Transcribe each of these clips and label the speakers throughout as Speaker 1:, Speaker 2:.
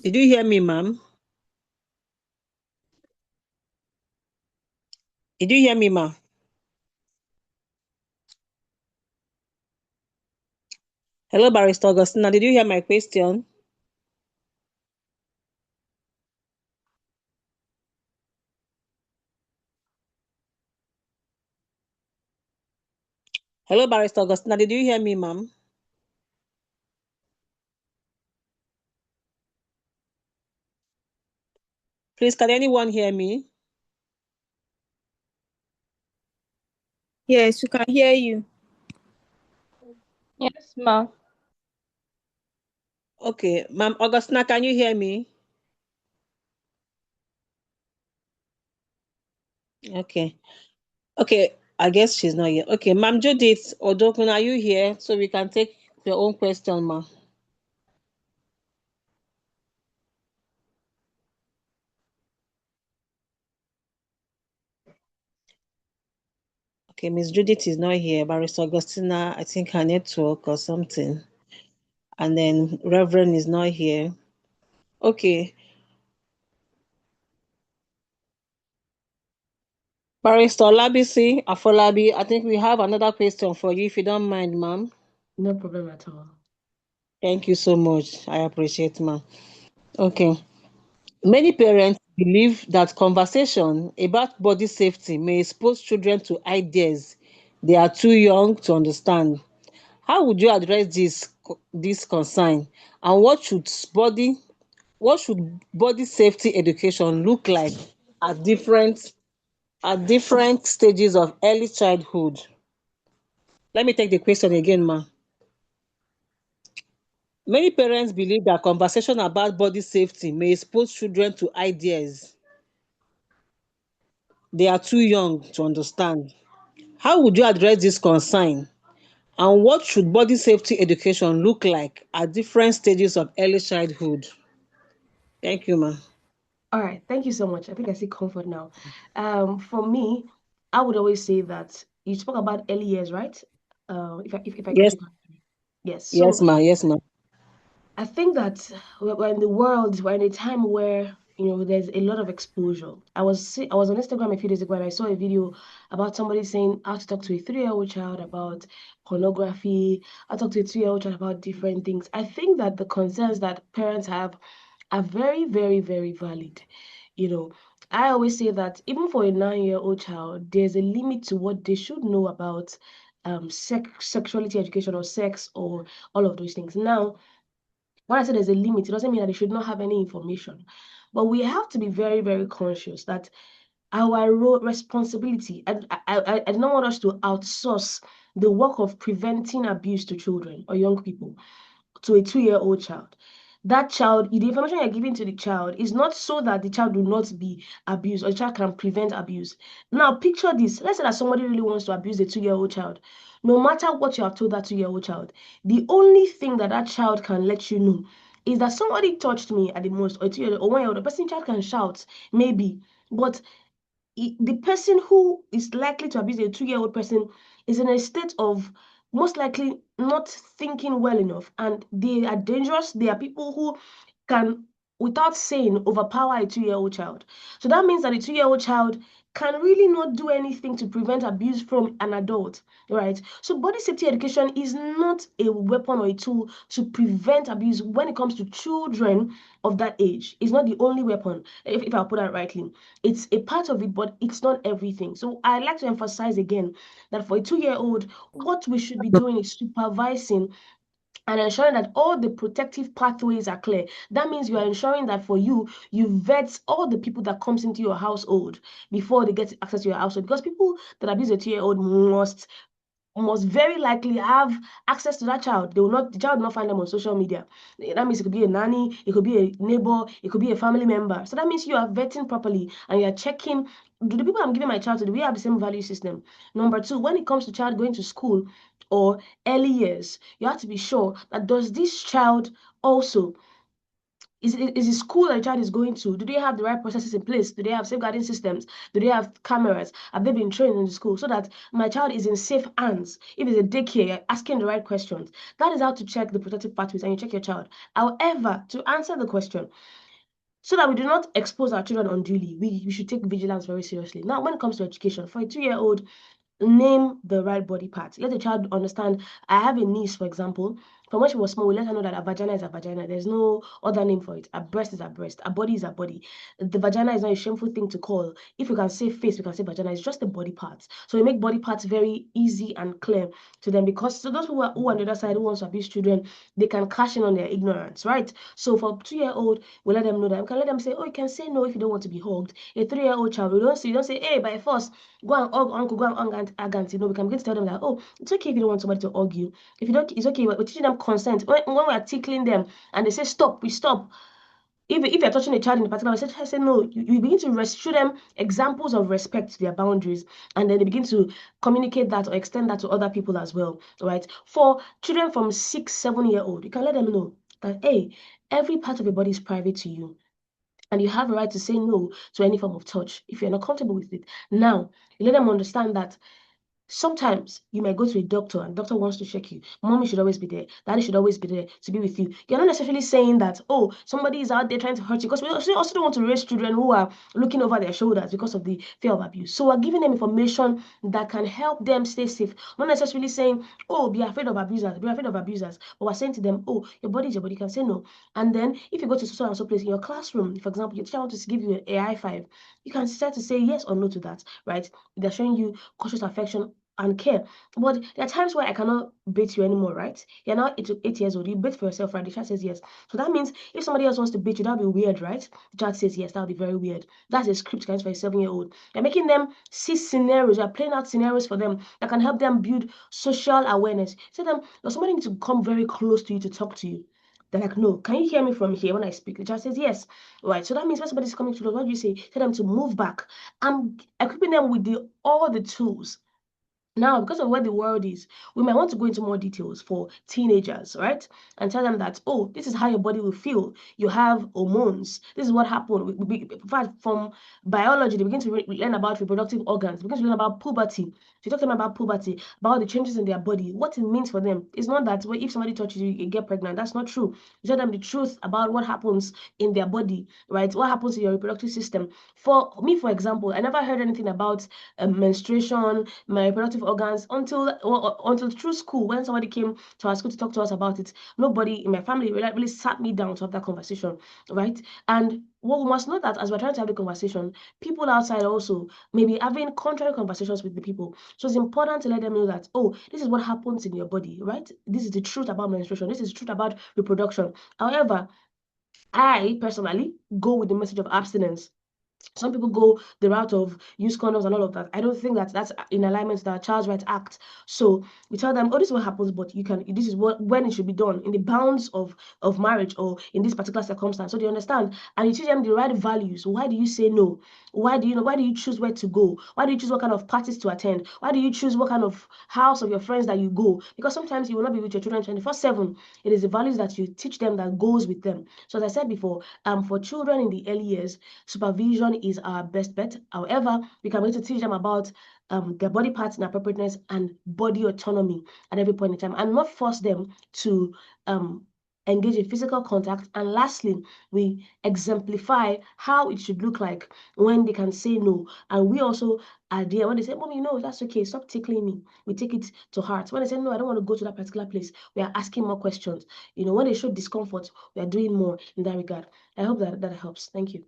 Speaker 1: Did you hear me, ma'am? Did you hear me, ma'am? Hello, Barrister Augustina. Did you hear my question? Hello, Barrister Augustina. Did you hear me, ma'am? Please, can anyone hear me?
Speaker 2: Yes, we can hear you.
Speaker 3: Yes, ma'am.
Speaker 1: Okay, ma'am Augustina, can you hear me? Okay. Okay, I guess she's not here. Okay, ma'am Judith Odokun, are you here? So we can take your own question, ma'am. Okay, Miss Judith is not here. Barrister Augustina, I think her network or something. And then Reverend is not here. Okay. Barrister Olabisi, Afolabi, I think we have another question for you, if you don't mind, ma'am.
Speaker 4: No problem at all.
Speaker 1: Thank you so much. I appreciate, ma'am. Okay. Many parents believe that conversation about body safety may expose children to ideas they are too young to understand. How would you address this concern? And what should body safety education look like at different stages of early childhood? Let me take the question again, ma. Many parents believe that conversation about body safety may expose children to ideas they are too young to understand. How would you address this concern? And what should body safety education look like at different stages of early childhood? Thank you, ma.
Speaker 4: All right, thank you so much. I think I see comfort now. For me, I would always say that you spoke about early years, right? If I got
Speaker 1: Yes,
Speaker 4: you correctly. Yes.
Speaker 1: yes,
Speaker 4: So
Speaker 1: ma. Yes, ma.
Speaker 4: I think that we're in the world, we're in a time where there's a lot of exposure. I was on Instagram a few days ago and I saw a video about somebody saying how to talk to a 3-year-old child about pornography, how to talk to a 2-year-old child about different things. I think that the concerns that parents have are very, very, very valid. You know, I always say that even for a 9-year-old child, there's a limit to what they should know about sexuality education or sex or all of those things. Now, when I say there's a limit, it doesn't mean that they should not have any information. But we have to be very, very conscious that our role, responsibility, I don't want us to outsource the work of preventing abuse to children or young people to a 2-year-old child. That child, the information you're giving to the child is not so that the child will not be abused or the child can prevent abuse. Now, picture this. Let's say that somebody really wants to abuse a 2-year-old child. No matter what you have told that 2-year-old child, the only thing that that child can let you know is that somebody touched me at the most, or 2-year-old or 1-year-old. The person child can shout, maybe, but the person who is likely to abuse a 2-year-old person is in a state of most likely not thinking well enough, and they are dangerous. They are people who can, without saying, overpower a 2-year-old child. So that means that a 2-year-old child can really not do anything to prevent abuse from an adult, right? So body safety education is not a weapon or a tool to prevent abuse when it comes to children of that age. It's not the only weapon, if I put that rightly. It's a part of it, but it's not everything. So I like to emphasize again that for a 2-year-old, what we should be doing is supervising and ensuring that all the protective pathways are clear. That means you are ensuring that for you vet all the people that comes into your household before they get access to your household. Because people that abuse a 2-year-old must very likely have access to that child. The child will not find them on social media. That means it could be a nanny, it could be a neighbor, it could be a family member. So that means you are vetting properly and you are checking, do the people I'm giving my child to, do we have the same value system? Number two, when it comes to child going to school or early years, you have to be sure that does this child also Is the school that the child is going to, do they have the right processes in place? Do they have safeguarding systems? Do they have cameras? Have they been trained in the school so that my child is in safe hands? If it's a daycare, you're asking the right questions. That is how to check the protective pathways and you check your child. However, to answer the question, so that we do not expose our children unduly, we should take vigilance very seriously. Now, when it comes to education, for a 2-year-old, name the right body part. Let the child understand. I have a niece, for example. From when she was small, we let her know that a vagina is a vagina. There's no other name for it. A breast is a breast. A body is a body. The vagina is not a shameful thing to call. If we can say face, we can say vagina. It's just the body parts. So we make body parts very easy and clear to them, because so those who are on the other side who wants to abuse children, they can cash in on their ignorance, right? So for 2-year-old, we let them know that. We can let them say, oh, you can say no if you don't want to be hugged. A 3-year-old child, we don't say, hey, by force, go and hug uncle, go and hug aunt. You know, we can begin to tell them that, oh, it's okay if you don't want somebody to hug you. If you don't, it's okay. We're teaching them consent. When we are tickling them and they say stop, we stop. If you're touching a child in a particular way, I say no, you begin to show them examples of respect to their boundaries, and then they begin to communicate that or extend that to other people as well, right? For children from 6-7-year-old, you can let them know that, hey, every part of your body is private to you. And you have a right to say no to any form of touch if you're not comfortable with it. Now, you let them understand that sometimes you might go to a doctor and doctor wants to check you. Mommy should always be there. Daddy should always be there to be with you. You're not necessarily saying that, oh, somebody is out there trying to hurt you, because we also don't want to raise children who are looking over their shoulders because of the fear of abuse. So we're giving them information that can help them stay safe. Not necessarily saying, oh, be afraid of abusers, be afraid of abusers. But we're saying to them, oh, your body is your body. You can say no. And then if you go to so and so place in your classroom, for example, your teacher wants to give you a high five, you can start to say yes or no to that, right? They're showing you cautious affection and care. But there are times where I cannot beat you anymore, right? You're now 8 years old. You beat for yourself, right? The child says yes. So that means if somebody else wants to beat you, that'll be weird, right? The child says yes, that'll be very weird. That's a script for a 7-year-old. You're making them see scenarios. You're playing out scenarios for them that can help them build social awareness. Say them, somebody needs to come very close to you to talk to you. They're like, no, can you hear me from here when I speak? The child says yes. Right. So that means when somebody's coming to us, what do you say? Tell them to move back. I'm equipping them with all the tools. Now, because of where the world is, we might want to go into more details for teenagers, right? And tell them that, oh, this is how your body will feel. You have hormones. This is what happened. In fact, from biology, they begin to learn about reproductive organs. They begin to learn about puberty. So you talk to them about puberty, about the changes in their body, what it means for them. It's not that if somebody touches you, you get pregnant. That's not true. You tell them the truth about what happens in their body, right? What happens in your reproductive system. For me, for example, I never heard anything about menstruation, my reproductive organs until through school, when somebody came to our school to talk to us about it. Nobody in my family really sat me down to have that conversation, right? And we must know that as we're trying to have the conversation, people outside also maybe having contrary conversations with the people. So it's important to let them know that, oh, this is what happens in your body, right? This is the truth about menstruation. This is the truth about reproduction. However, I personally go with the message of abstinence. Some people go the route of use condoms and all of that. I don't think that that's in alignment with our Child Rights Act. So we tell them, oh, this is what happens, but this is when it should be done in the bounds of marriage or in this particular circumstance. So they understand, and you teach them the right values. Why do you say no? Why do you choose where to go? Why do you choose what kind of parties to attend? Why do you choose what kind of house of your friends that you go? Because sometimes you will not be with your children 24/7. It is the values that you teach them that goes with them. So as I said before, for children in the early years, supervision is our best bet. However, we can begin to teach them about their body parts and appropriateness and body autonomy at every point in time, and not force them to engage in physical contact. And lastly, we exemplify how it should look like when they can say no. And we also are there when they say, Mommy, no, that's okay, stop tickling me. We take it to heart. When they say, no, I don't want to go to that particular place, we are asking more questions. When they show discomfort, we are doing more in that regard. I hope that helps. Thank you.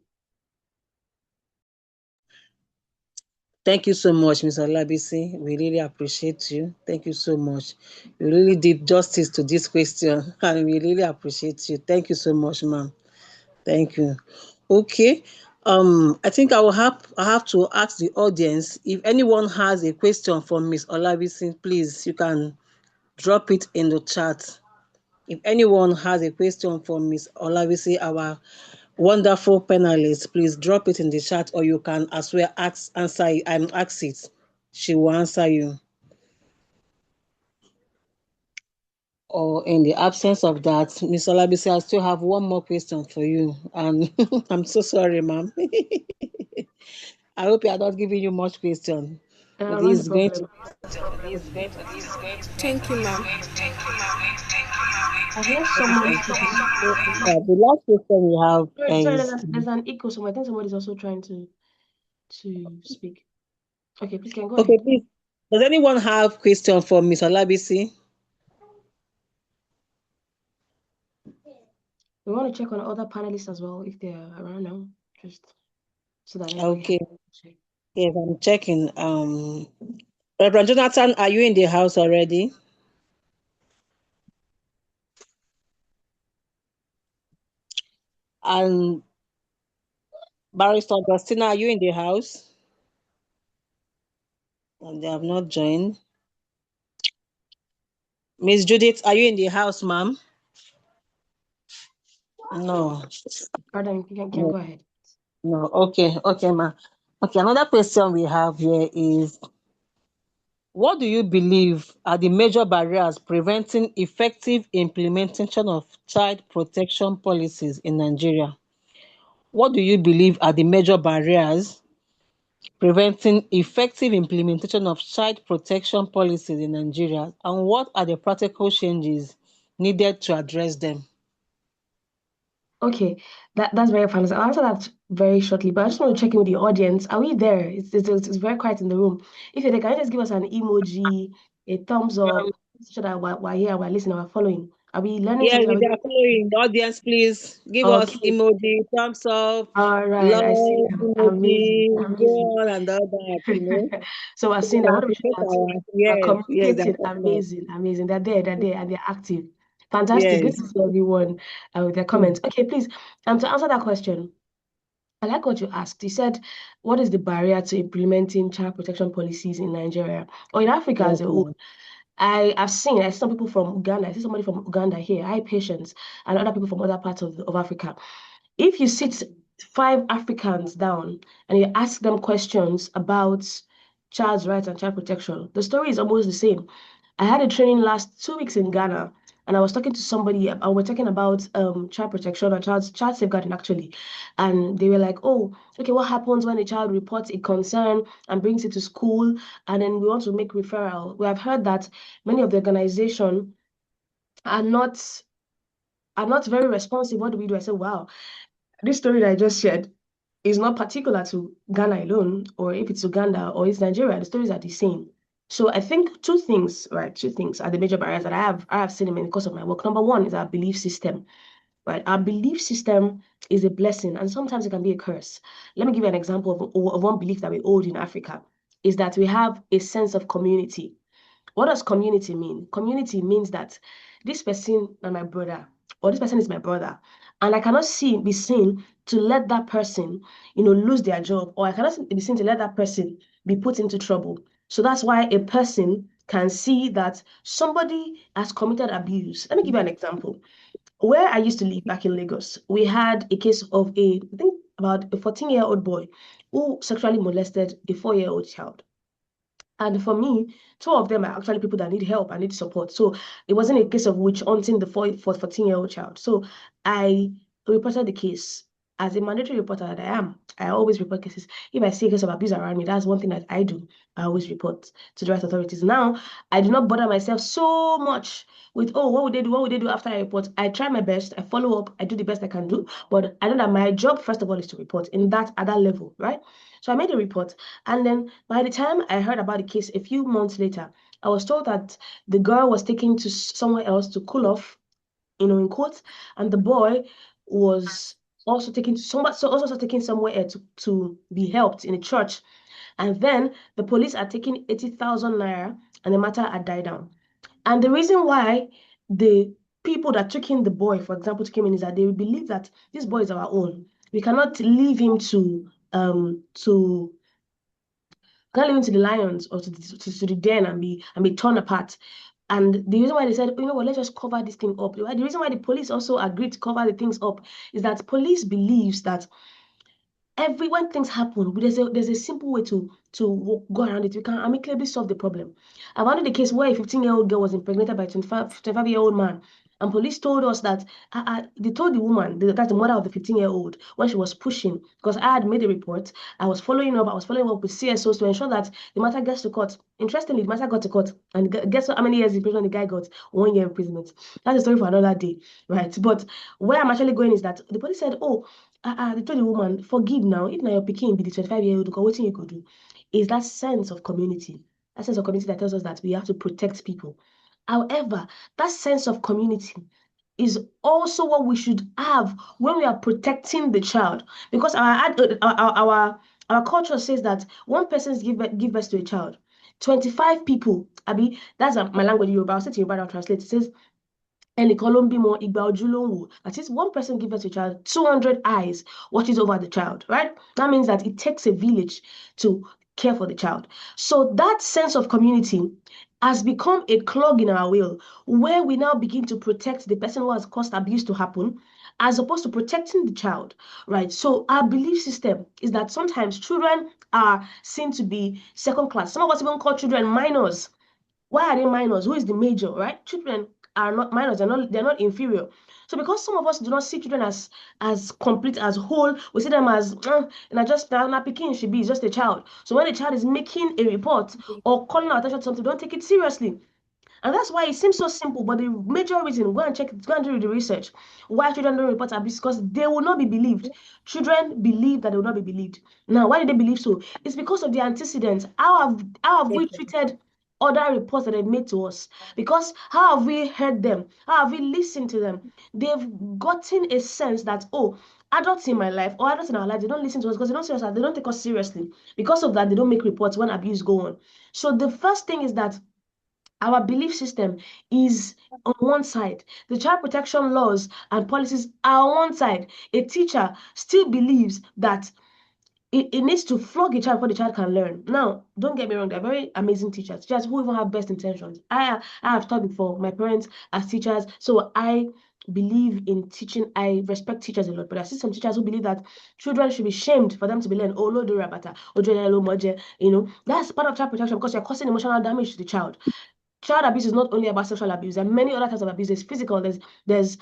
Speaker 1: Thank you so much, Ms. Olabisi. We really appreciate you. Thank you so much. You really did justice to this question, and we really appreciate you. Thank you so much, ma'am. Thank you. Okay. I think I have to ask the audience if anyone has a question for Ms. Olabisi, please, you can drop it in the chat. If anyone has a question for Ms. Olabisi, our wonderful panelist, please drop it in the chat, or you can as well ask it. She will answer you. Or in the absence of that, Miss Olabisi, I still have one more question for you. And I'm so sorry, ma'am. I hope you are not giving you much question. But
Speaker 4: Not
Speaker 1: this
Speaker 4: a
Speaker 1: is going to
Speaker 4: problem.
Speaker 2: Thank you, ma'am.
Speaker 4: I hear someone speaking.
Speaker 1: the last question we have
Speaker 4: Sorry,
Speaker 1: is
Speaker 4: there's an echo somewhere. I think somebody's also trying to speak. Okay, please can go
Speaker 1: okay,
Speaker 4: ahead.
Speaker 1: please. Does anyone have question for Miss Olabisi?
Speaker 4: We want to check on other panelists as well if they're around now, just so that everybody has
Speaker 1: Okay.
Speaker 4: to check.
Speaker 1: Yes, I'm checking. Reverend Jonathan, are you in the house already? And Barrister Augustina, are you in the house? And they have not joined. Miss Judith, are you in the house, ma'am? No.
Speaker 4: Pardon, you can
Speaker 1: No.
Speaker 4: go ahead.
Speaker 1: No. Okay. Okay, ma'am. Okay, another question we have here is what do you believe are the major barriers preventing effective implementation of child protection policies in Nigeria? What do you believe are the major barriers preventing effective implementation of child protection policies in Nigeria, and what are the practical changes needed to address them?
Speaker 4: Okay, that's very fun. I'll answer that very shortly, but I just want to check in with the audience. Are we there? It's very quiet in the room. If you're there, can you just give us an emoji, a thumbs up, so that we're here, we're listening, we're following. Are we learning
Speaker 1: Yeah,
Speaker 4: something?
Speaker 1: we are following. The audience, please give us
Speaker 4: Okay.
Speaker 1: emoji, thumbs up,
Speaker 4: All right, I see
Speaker 1: love
Speaker 4: them. Amazing,
Speaker 1: emoji, go
Speaker 4: amazing.
Speaker 1: on and all that.
Speaker 4: So we're
Speaker 1: We
Speaker 4: seeing, I
Speaker 1: can
Speaker 4: want to make sure
Speaker 1: appreciate
Speaker 4: that
Speaker 1: our,
Speaker 4: we're
Speaker 1: yes, yes,
Speaker 4: communicating. Amazing, amazing. They're there, and they're active. Fantastic. Good
Speaker 1: yes.
Speaker 4: to see everyone with their comments. Okay, please, to answer that question, I like what you asked. You said, what is the barrier to implementing child protection policies in Nigeria or in Africa as
Speaker 1: Yes,
Speaker 4: a whole?
Speaker 1: ma'am.
Speaker 4: I see some people from Uganda. I see somebody from Uganda here, high patients, and other people from other parts of Africa. If you sit five Africans down and you ask them questions about child's rights and child protection, the story is almost the same. I had a training last 2 weeks in Ghana, and I was talking to somebody, and we're talking about child protection or child safeguarding actually. And they were like, oh, okay, what happens when a child reports a concern and brings it to school, and then we want to make referral? We have heard that many of the organization are not very responsive. What do we do? I said, wow, this story that I just shared is not particular to Ghana alone, or if it's Uganda or it's Nigeria, the stories are the same. So I think two things, right? Two things are the major barriers that I have seen in the course of my work. Number one is our belief system, right? Our belief system is a blessing and sometimes it can be a curse. Let me give you an example of one belief that we hold in Africa is that we have a sense of community. What does community mean? Community means that this person is my brother, or this person is my brother, and I cannot be seen to let that person, lose their job, or I cannot be seen to let that person be put into trouble. So that's why a person can see that somebody has committed abuse. Let me give you an example. Where I used to live back in Lagos, we had a case of I think about a 14-year-old boy who sexually molested a 4-year-old child. And for me, two of them are actually people that need help and need support. So it wasn't a case of witch hunting the 14-year-old child. So I reported the case. As a mandatory reporter that I am, I always report cases. If I see a case of abuse around me, that's one thing that I do. I always report to the right authorities. Now, I do not bother myself so much with, oh, what would they do? What would they do after I report? I try my best. I follow up. I do the best I can do. But I know that my job, first of all, is to report at that level, right? So I made a report. And then by the time I heard about the case a few months later, I was told that the girl was taken to somewhere else to cool off, in quotes, and the boy was also taken to also taken somewhere else to be helped in a church. And then the police are taking 80,000 naira and the matter had died down. And the reason why the people that took in the boy, for example, took him in is that they believe that this boy is our own. We cannot leave him to can't leave him to the lions or to the den and be torn apart. And the reason why they said, you know what, let's just cover this thing up. The reason why the police also agreed to cover the things up is that police believes that when things happen, there's a simple way to go around it. We can amicably solve the problem. I've had the case where a 15-year-old girl was impregnated by a 25-year-old man, and police told us that they told the woman, that's the mother of the 15-year-old, when she was pushing, because I had made a report, I was following up with CSOs to ensure that the matter gets to court. Interestingly, the matter got to court, and guess how many years in prison the guy got? 1 year imprisonment. That's a story for another day, right? But where I'm actually going is that the police said, oh, they told the woman, forgive now, if now your pikin be the 25-year-old, what you could do is that sense of community. That sense of community that tells us that we have to protect people. However, that sense of community is also what we should have when we are protecting the child, because our culture says that one person give birth to a child, 25 people, Abi, that's my language, Yoruba. I'll say to Yoruba, I'll translate. It says ẹnìkan ló ń bímọ igba ojú ló ń wò. That is, one person gives birth to a child, 200 eyes watches over the child, right? That means that it takes a village to care for the child. So that sense of community has become a clog in our will, where we now begin to protect the person who has caused abuse to happen, as opposed to protecting the child, right? So our belief system is that sometimes children are seen to be second class. Some of us even call children minors. Why are they minors? Who is the major, right? Children are not minors, they're not inferior. So because some of us do not see children as complete, as whole, we see them as just picking should be just a child. So when a child is making a report or calling our attention to something, don't take it seriously. And that's why it seems so simple, but the major reason, go and check it, go and do the research, why children don't report abuse, because they will not be believed. Children believe that they will not be believed. Now, why did they believe so? It's because of the antecedents. How have we treated other reports that they've made to us? Because how have we heard them? How have we listened to them? They've gotten a sense that, oh, adults in my life or adults in our life, they don't listen to us because they don't see us, they don't take us seriously. Because of that, they don't make reports when abuse go on. So the first thing is that our belief system is on one side. The child protection laws and policies are on one side. A teacher still believes that it needs to flog a child before the child can learn. Now, don't get me wrong, they're very amazing teachers who even have best intentions. I have taught before, my parents as teachers, so I believe in teaching. I respect teachers a lot, but I see some teachers who believe that children should be shamed for them to be learning. Oh, that's part of child protection, because you're causing emotional damage to the child. Child abuse is not only about sexual abuse. There are many other types of abuse. There's physical, there's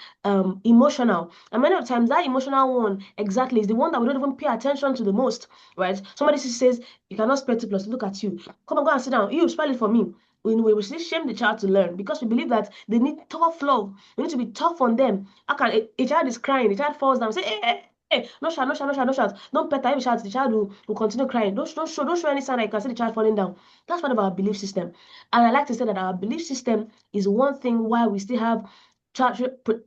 Speaker 4: emotional. And many of the times that emotional one exactly is the one that we don't even pay attention to the most, right? Somebody says, you cannot spell 2+2, look at you. Come and go and sit down. You spell it for me. We still shame the child to learn, because we believe that they need tough love. We need to be tough on them. How can a child is crying, the child falls down, say, hey, no shout, no shout, no shout, no shout. Don't pet him, shout. The child will continue crying. Don't show any sign that you can see the child falling down. That's part of our belief system. And I like to say that our belief system is one thing why we still have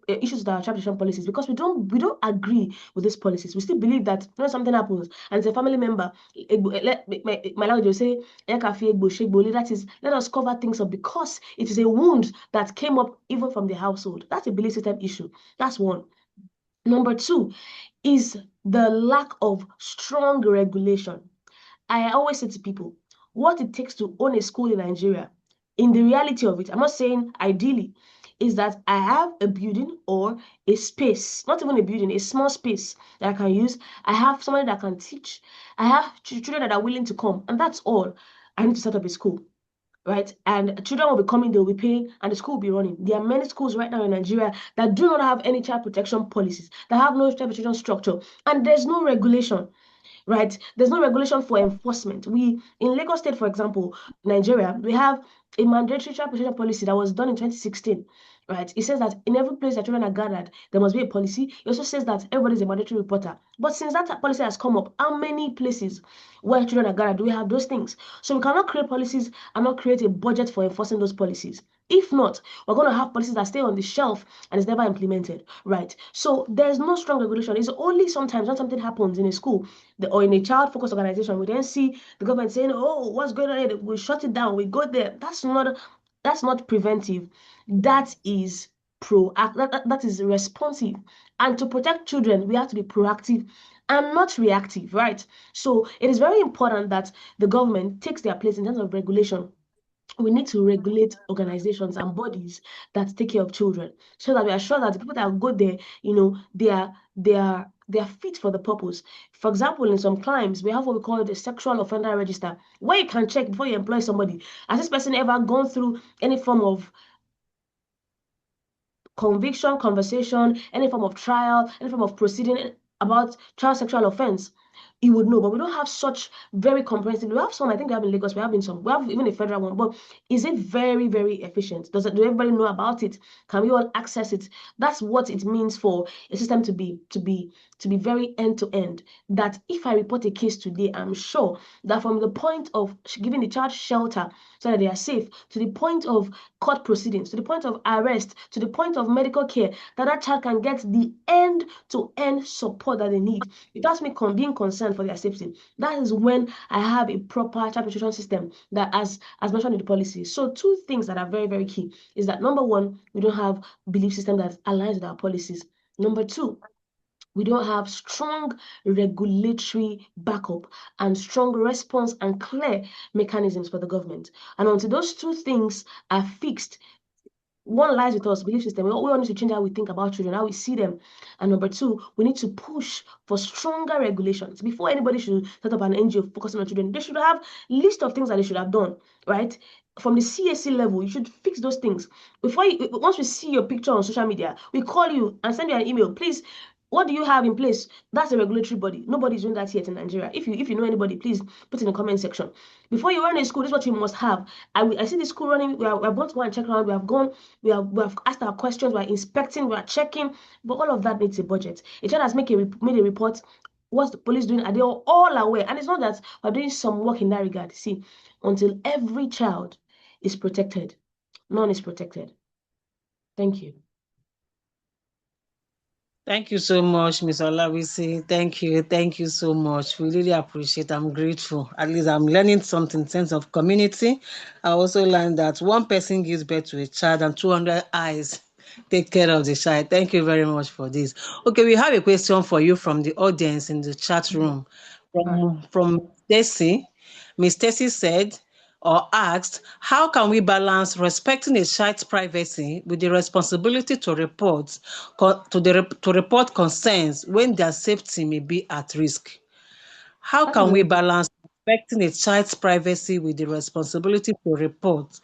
Speaker 4: issues with our child protection policies, because we don't agree with these policies. We still believe that when something happens and it's a family member, my language will say, that is, let us cover things up because it is a wound that came up even from the household. That's a belief system issue. That's one. Number two is the lack of strong regulation. I always say to people, what it takes to own a school in Nigeria, in the reality of it, I'm not saying ideally, is that I have a building or a space, not even a building, a small space that I can use. I have somebody that can teach. I have children that are willing to come, and that's all. I need to set up a school, right? And children will be coming, they'll be paying, and the school will be running. There are many schools right now in Nigeria that do not have any child protection policies, that have no child protection structure, and there's no regulation. Right? There's no regulation for enforcement. In Lagos State, for example, Nigeria, we have a mandatory child protection policy that was done in 2016. Right? It says that in every place that children are gathered, there must be a policy. It also says that everybody is a mandatory reporter. But since that policy has come up, how many places where children are gathered do we have those things? So we cannot create policies and not create a budget for enforcing those policies. If not, we're going to have policies that stay on the shelf and is never implemented, right? So there's no strong regulation. It's only sometimes when something happens in a school or in a child-focused organization, we then see the government saying, "Oh, what's going on here? We shut it down. We go there." That's not preventive. That is that is responsive. And to protect children, we have to be proactive and not reactive, right? So it is very important that the government takes their place in terms of regulation. We need to regulate organizations and bodies that take care of children, so that we are sure that the people that go there, they are they are fit for the purpose. For example, in some climes, we have what we call the sexual offender register, where you can check before you employ somebody. Has this person ever gone through any form of conviction, conversation, any form of trial, any form of proceeding about child sexual offense? You would know, but we don't have such very comprehensive. We have some, I think we have in Lagos, we have in some, we have even a federal one, but is it very, very efficient? Do everybody know about it? Can we all access it? That's what it means for a system to be very end to end. That if I report a case today, I'm sure that from the point of giving the child shelter so that they are safe, to the point of court proceedings, to the point of arrest, to the point of medical care, that child can get the end to end support that they need. That's me being concerned for their safety. That is when I have a proper child protection system that, as mentioned in the policy. So two things that are very, very key is that, number one, we don't have belief system that aligns with our policies. Number two, we don't have strong regulatory backup and strong response and clear mechanisms for the government. And until those two things are fixed, one lies with us, belief system. We all need to change how we think about children, how we see them. And number two, we need to push for stronger regulations. Before anybody should set up an NGO focusing on children, they should have list of things that they should have done, right? From the CAC level, you should fix those things. Once we see your picture on social media, we call you and send you an email. Please, what do you have in place? That's a regulatory body. Nobody's doing that yet in Nigeria. If you know anybody, please put in the comment section. Before you run a school, this is what you must have. I see the school running. We are about to go and check around. We have gone. We have asked our questions. We are inspecting. We are checking. But all of that needs a budget. A child has made a report. What's the police doing? Are they all aware? And it's not that we're doing some work in that regard. See, until every child is protected, none is protected. Thank you.
Speaker 1: Thank you so much, Ms. Olabisi. Thank you. Thank you so much. We really appreciate it. I'm grateful. At least I'm learning something in sense of community. I also learned that one person gives birth to a child and 200 eyes take care of the child. Thank you very much for this. Okay, we have a question for you from the audience in the chat room. From CeCe. Ms. CeCe said, or asked, how can we balance respecting a child's privacy with the responsibility to report concerns when their safety may be at risk? How can we balance respecting a child's privacy with the responsibility to report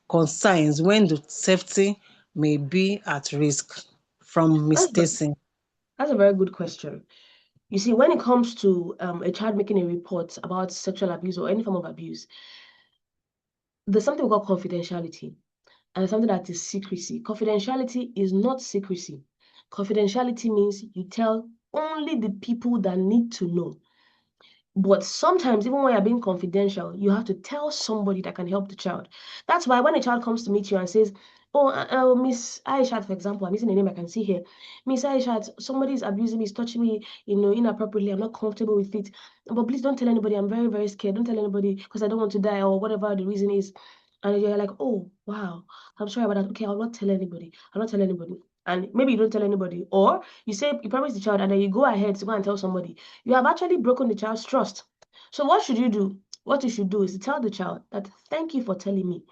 Speaker 1: concerns when the safety may be at risk? From Ms. CeCe.
Speaker 4: That's a very good question. You see, when it comes to a child making a report about sexual abuse or any form of abuse, there's something called confidentiality and something that is secrecy. Confidentiality is not secrecy. Confidentiality means you tell only the people that need to know. But sometimes, even when you're being confidential, you have to tell somebody that can help the child. That's why when a child comes to meet you and says, oh, Miss Aishat, for example, I'm using a name I can see here. Miss Aishat, somebody is abusing me, is touching me, inappropriately. I'm not comfortable with it. But please don't tell anybody. I'm very, very scared. Don't tell anybody because I don't want to die or whatever the reason is. And you're like, oh, wow, I'm sorry about that. Okay, I'll not tell anybody. I'll not tell anybody. And maybe you don't tell anybody. Or you say, you promise the child and then you go ahead to go and tell somebody. You have actually broken the child's trust. So what should you do? What you should do is to tell the child that, thank you for telling me.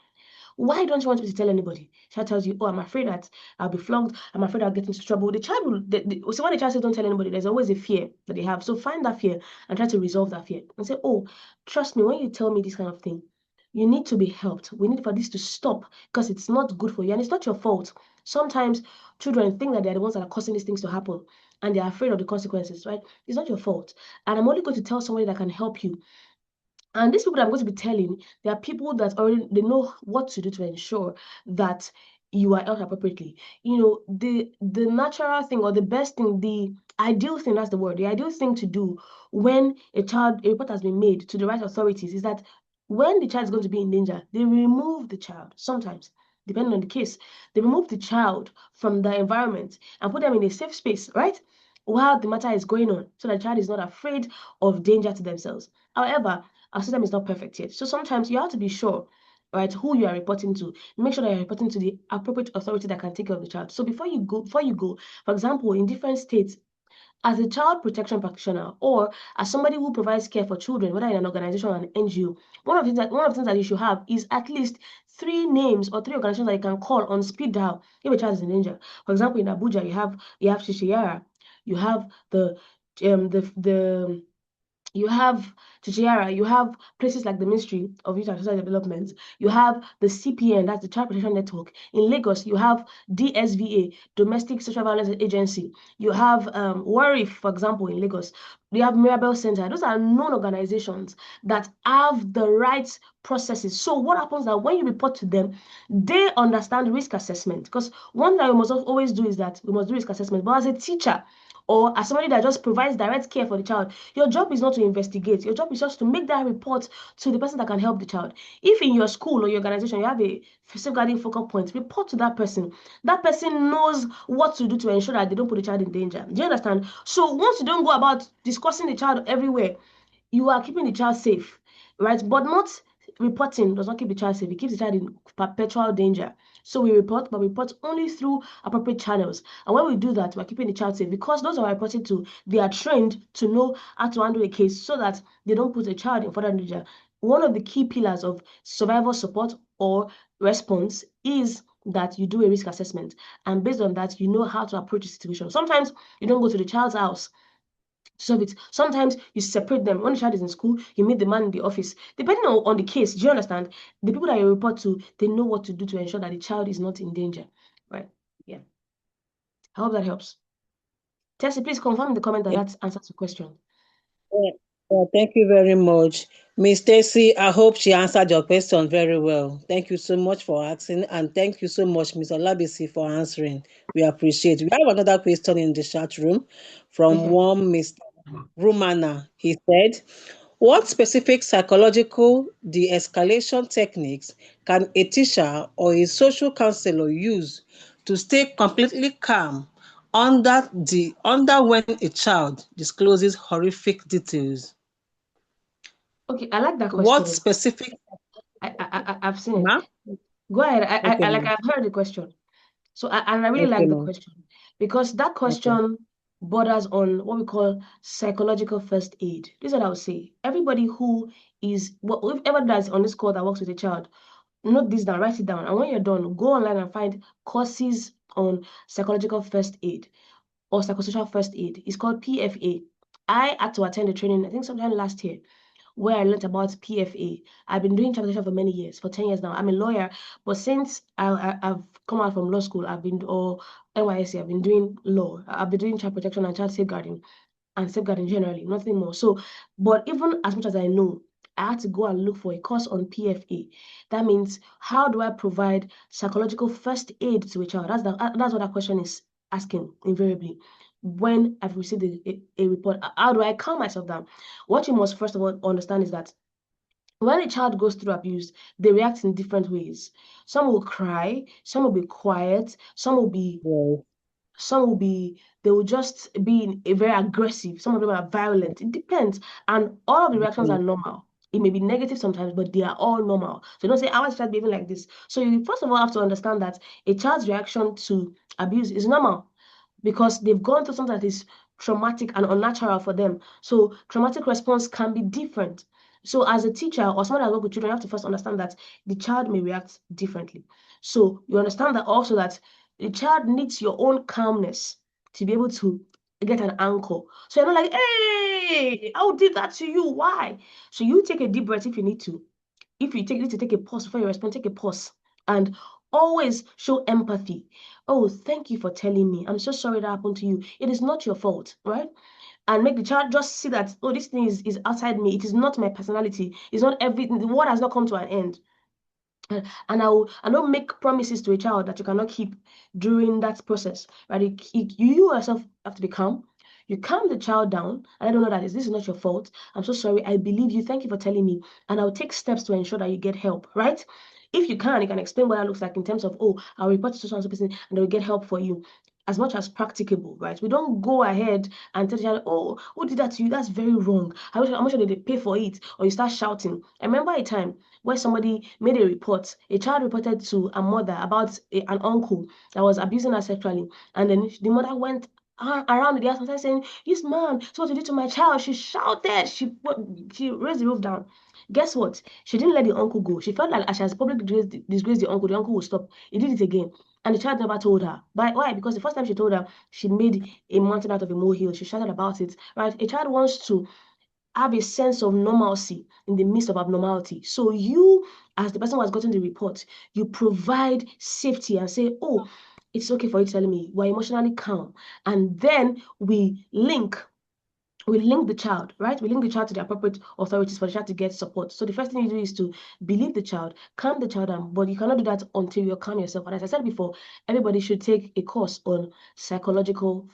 Speaker 4: Why don't you want me to tell anybody? Child tells you, oh, I'm afraid that I'll be flogged. I'm afraid I'll get into trouble. The child will, so when the child says don't tell anybody, there's always a fear that they have. So find that fear and try to resolve that fear. And say, oh, trust me, when you tell me this kind of thing, you need to be helped. We need for this to stop because it's not good for you. And it's not your fault. Sometimes children think that they're the ones that are causing these things to happen and they're afraid of the consequences, right? It's not your fault. And I'm only going to tell somebody that can help you. And these people that I'm going to be telling, they are people that already they know what to do to ensure that you are held appropriately. The natural thing or the best thing, the ideal thing, that's the word, the ideal thing to do when a report has been made to the right authorities is that when the child is going to be in danger, they remove the child. Sometimes, depending on the case, they remove the child from the environment and put them in a safe space, right? While the matter is going on, so the child is not afraid of danger to themselves. However, our system is not perfect yet. So sometimes you have to be sure, right, who you are reporting to. Make sure that you're reporting to the appropriate authority that can take care of the child. So before you go, for example, in different states, as a child protection practitioner or as somebody who provides care for children, whether in an organization or an NGO, one of the things that you should have is at least 3 names or 3 organizations that you can call on speed dial if a child is in danger. For example, in Abuja, you have CeCe, Yara, you have the you have Yara, you have places like the Ministry of Youth and Social Development, you have the CPN, that's the Child Protection Network. In Lagos, you have DSVA, Domestic Sexual Violence Agency. You have WARIF, for example, in Lagos. You have Mirabel Center. Those are known organizations that have the right processes. So what happens that when you report to them, they understand risk assessment. Because one thing we must always do is that we must do risk assessment. But as a teacher, or as somebody that just provides direct care for the child, your job is not to investigate. Your job is just to make that report to the person that can help the child. If in your school or your organization you have a safeguarding focal point, report to that person. That person knows what to do to ensure that they don't put the child in danger. Do you understand? So once you don't go about discussing the child everywhere, you are keeping the child safe, right? But not reporting does not keep the child safe. It keeps the child in perpetual danger. So we report, but we report only through appropriate channels. And when we do that, we're keeping the child safe because those are reporting to, they are trained to know how to handle a case so that they don't put a child in further danger. One of the key pillars of survival support or response is that you do a risk assessment. And based on that, you know how to approach the situation. Sometimes you don't go to the child's house. So it sometimes you separate them. When the child is in school, you meet the man in the office. Depending on the case, do you understand? The people that you report to, they know what to do to ensure that the child is not in danger. Right? Yeah. I hope that helps. Tessie, please confirm in the comment that that answers the question.
Speaker 1: Thank you very much. Miss Stacy, I hope she answered your question very well. Thank you so much for asking, and thank you so much, Miss Olabisi, for answering. We appreciate it. We have another question in the chat room from
Speaker 4: Okay.
Speaker 1: one Mr. Rumana. He said, what specific psychological de-escalation techniques can a teacher or a social counselor use to stay completely calm under when a child discloses horrific details?
Speaker 4: Okay, I like that
Speaker 1: What
Speaker 4: question.
Speaker 1: specific?
Speaker 4: I've seen
Speaker 1: Ma?
Speaker 4: it. Go ahead.
Speaker 1: Okay,
Speaker 4: I like
Speaker 1: ma.
Speaker 4: I've heard the question. So I really
Speaker 1: Okay,
Speaker 4: like the
Speaker 1: ma.
Speaker 4: question because that
Speaker 1: Okay.
Speaker 4: question borders on what we call psychological first aid. This is what I would say. Everybody who is, whoever that's on this call that works with a child, note this down, write it down. And when you're done, go online and find courses on psychological first aid or psychosocial first aid. It's called PFA. I had to attend the training, I think sometime last year, where I learned about PFA. I've been doing transportation for many years, for 10 years now. I'm a lawyer, but since I've come out from law school, or NYSC, I've been doing law. I've been doing child protection and child safeguarding and safeguarding generally, nothing more. So, but even as much as I know, I had to go and look for a course on PFA. That means, how do I provide psychological first aid to a child? That's what that question is asking invariably. When I've received a report, how do I calm myself down? What you must first of all understand is that when a child goes through abuse, they react in different ways. Some will cry, some will be quiet,
Speaker 1: Yes.
Speaker 4: they will just be very aggressive. Some of them are violent. It depends. And all of the reactions are
Speaker 1: Okay.
Speaker 4: normal. It may be negative sometimes, but they are all normal. So don't say, I want to start behaving like this. So you first of all have to understand that a child's reaction to abuse is normal because they've gone through something that is traumatic and unnatural for them. So traumatic response can be different. So as a teacher or someone that works with children, you have to first understand that the child may react differently. So you understand that also that the child needs your own calmness to be able to get an anchor. So you're not like, hey, I did that to you. Why? So you take a deep breath if you need to. If you need to take a pause before you respond, take a pause and always show empathy. Oh, thank you for telling me. I'm so sorry that happened to you. It is not your fault, right? And make the child just see that, oh, this thing is outside me. It is not my personality. It's not everything. The world has not come to an end. And I don't make promises to a child that you cannot keep during that process, right? You yourself have to be calm. You calm the child down, and I don't know that this is not your fault. I'm so sorry. I believe you. Thank you for telling me, and I'll take steps to ensure that you get help, right? If you can explain what that looks like in terms of, oh, I'll report to so and so person, and they'll get help for you as much as practicable, right? We don't go ahead and tell the child, oh, who did that to you? That's very wrong. How much did they pay for it? Or you start shouting. I remember a time where somebody made a report, a child reported to a mother about an uncle that was abusing her sexually. And then the mother went around the house and started saying, this man, so what you did to my child. She shouted, she raised the roof down. Guess what? She didn't let the uncle go. She felt like as she has probably disgraced the uncle would stop. He did it again. And the child never told her. Why? Because the first time she told her, she made a mountain out of a molehill. She shouted about it, right? A child wants to have a sense of normalcy in the midst of abnormality. So you, as the person who has gotten the report, you provide safety and say, oh, it's okay for you telling me. We're emotionally calm. And then we link the child, right? We link the child to the appropriate authorities for the child to get support. So the first thing you do is to believe the child, calm the child down, but you cannot do that until you calm yourself. And as I said before, everybody should take a course on psychosocial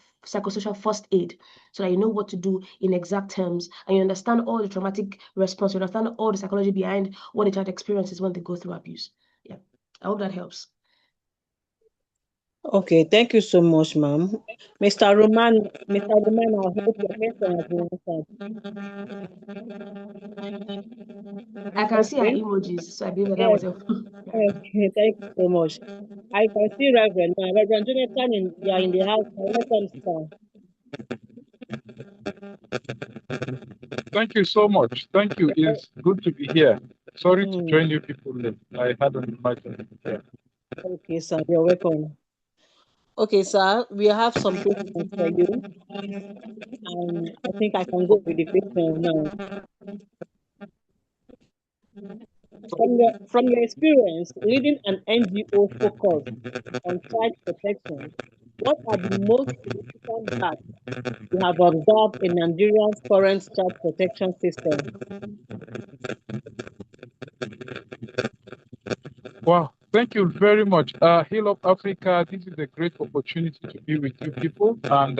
Speaker 4: first aid so that you know what to do in exact terms and you understand all the traumatic response, you understand all the psychology behind what the child experiences when they go through abuse. Yeah, I hope that helps.
Speaker 1: Okay, thank you so much, ma'am. Mr. Roman, I hope your question has been
Speaker 4: I can see our
Speaker 1: answered.
Speaker 4: emojis, so I believe that
Speaker 1: Yes,
Speaker 4: was helpful.
Speaker 1: okay, thank you so much. I can see Reverend now. Reverend Jonathan, you are in the house. Now. Welcome, sir.
Speaker 2: Thank you so much. Thank you. It's good to be here. Sorry to
Speaker 1: Mm,
Speaker 2: join you people late. I hadn't imagined. Yeah.
Speaker 1: okay, sir, you're welcome. Okay, sir, we have some questions for you, and I think I can go with the question now. From your experience leading an NGO focused on child protection, what are the most significant gaps you have observed in Nigeria's current child protection system?
Speaker 2: Wow. Thank you very much. Hill of Africa, this is a great opportunity to be with you people. And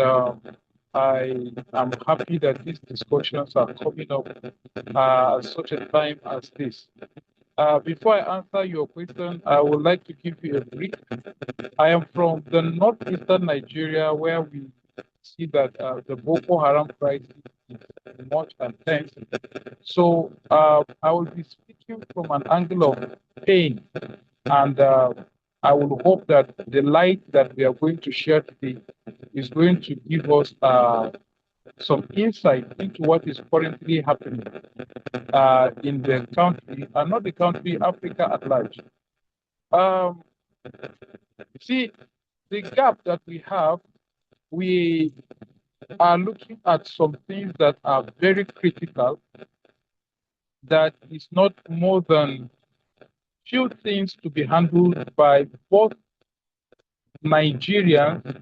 Speaker 2: I am happy that these discussions are coming up at such a time as this. Before I answer your question, I would like to give you a brief. I am from the northeastern Nigeria, where we see that the Boko Haram crisis is much intense. So I will be speaking from an angle of pain, and I will hope that the light that we are going to share today is going to give us some insight into what is currently happening in the country, and not the country, Africa at large. Um, see, the gap that we are looking at some things that are very critical, that is not more than few things to be handled by both Nigerians,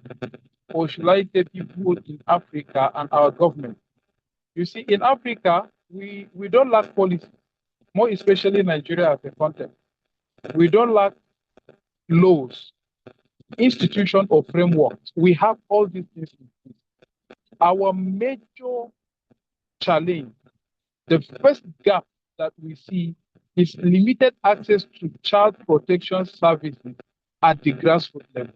Speaker 2: or should I say people in Africa, and our government. You see, in Africa, we don't lack policy, more especially Nigeria as a context. We don't lack laws, institution, or frameworks. We have all these things in place. Our major challenge, the first gap that we see, is limited access to child protection services at the grassroots level.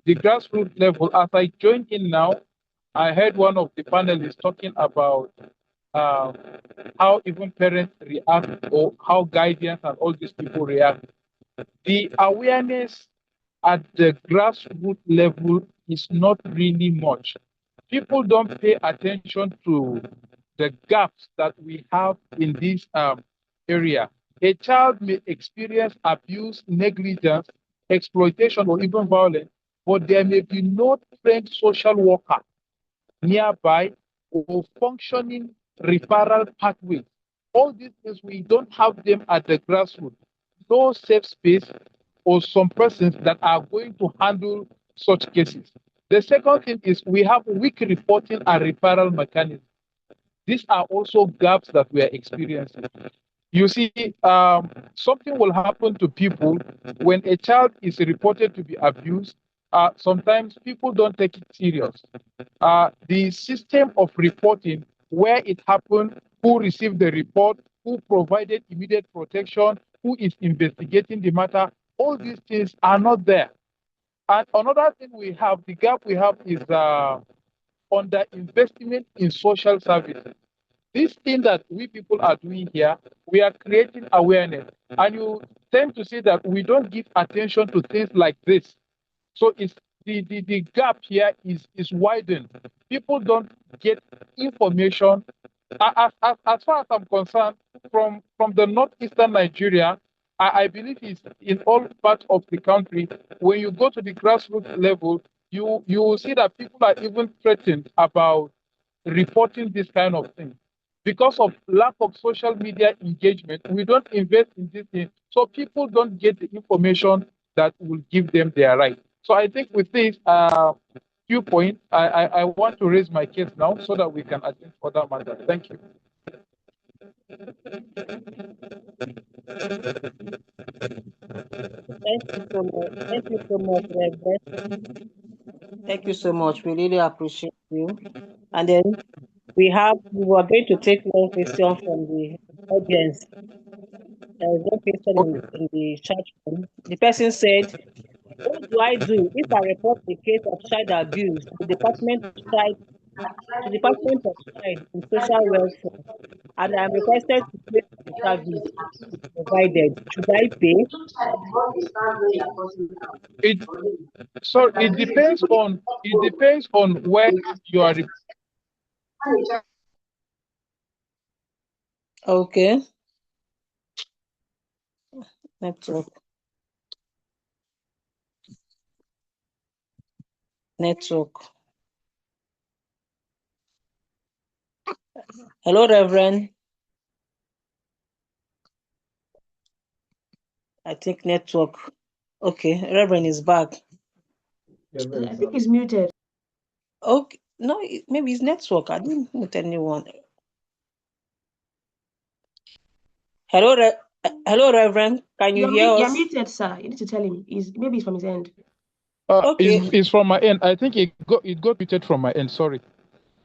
Speaker 2: The grassroots level, as I join in now, I heard one of the panelists talking about uh, how even parents react, or how guardians and all these people react. The awareness at the grassroots level is not really much. People don't pay attention to the gaps that we have in this area. A child may experience abuse, negligence, exploitation, or even violence, but there may be no trained social worker nearby or functioning referral pathways. All these things, we don't have them at the grassroots. No safe space or some persons that are going to handle such cases. The second thing is we have weak reporting and referral mechanisms. These are also gaps that we are experiencing. You see, something will happen to people when a child is reported to be abused. Sometimes people don't take it serious. The system of reporting, where it happened, who received the report, who provided immediate protection, who is investigating the matter, all these things are not there. And another thing we have, the gap we have, is under investment in social services. This thing that we people are doing here, we are creating awareness. And you tend to see that we don't give attention to things like this. So it's the gap here is widened. People don't get information. As far as I'm concerned, from the northeastern Nigeria, I believe it's in all parts of the country. When you go to the grassroots level, you will see that people are even threatened about reporting this kind of thing. Because of lack of social media engagement, we don't invest in this thing. So people don't get the information that will give them their right. So I think with this viewpoint, I want to raise my case now so that we can address other matters. Thank you.
Speaker 1: Thank you so much. Thank you so much, Reverend. Thank you so much. We really appreciate you. And then we were going to take one question from the audience. There is no question
Speaker 2: Okay.
Speaker 1: in the chat room. The person said, what do I do if I report the case of child abuse to Department of Child and Social Welfare and I'm requested to pay for the service provided? Should I pay?
Speaker 2: It so it depends on where you are.
Speaker 1: Okay. Network. Network. Hello, Reverend. I think network. Okay, Reverend is back.
Speaker 4: I think he's muted.
Speaker 1: Okay, no, maybe it's network. I didn't mute anyone. Hello, hello, Reverend. Can you hear
Speaker 4: You're
Speaker 1: us?
Speaker 4: muted, sir. You need to tell him. Maybe it's from his end.
Speaker 1: Okay,
Speaker 2: It's from my end. I think it got muted from my end. Sorry.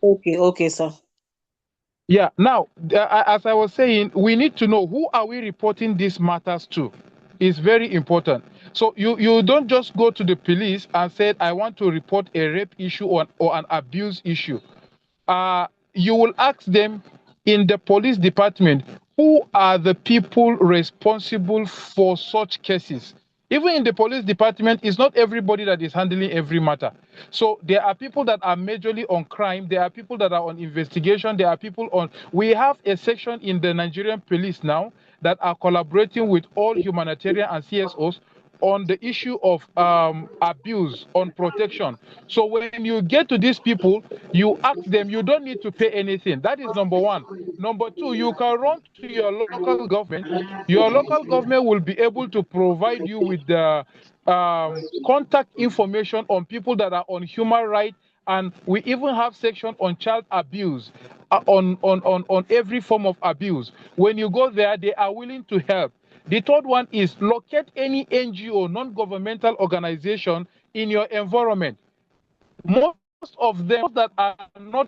Speaker 1: okay, sir.
Speaker 2: Yeah. Now, as I was saying, we need to know who are we reporting these matters to. It's very important. So you don't just go to the police and say, I want to report a rape issue or an abuse issue. You will ask them in the police department, who are the people responsible for such cases? Even in the police department, it's not everybody that is handling every matter. So there are people that are majorly on crime. There are people that are on investigation. There are people on. We have a section in the Nigerian police now that are collaborating with all humanitarian and CSOs on the issue of abuse, on protection. So when you get to these people, you ask them, you don't need to pay anything. That is number one. Number two, you can run to your local government. Your local government will be able to provide you with the contact information on people that are on human rights, and we even have section on child abuse, on every form of abuse. When you go there, they are willing to help. The third one is locate any NGO, non-governmental organization in your environment. Most of them that are not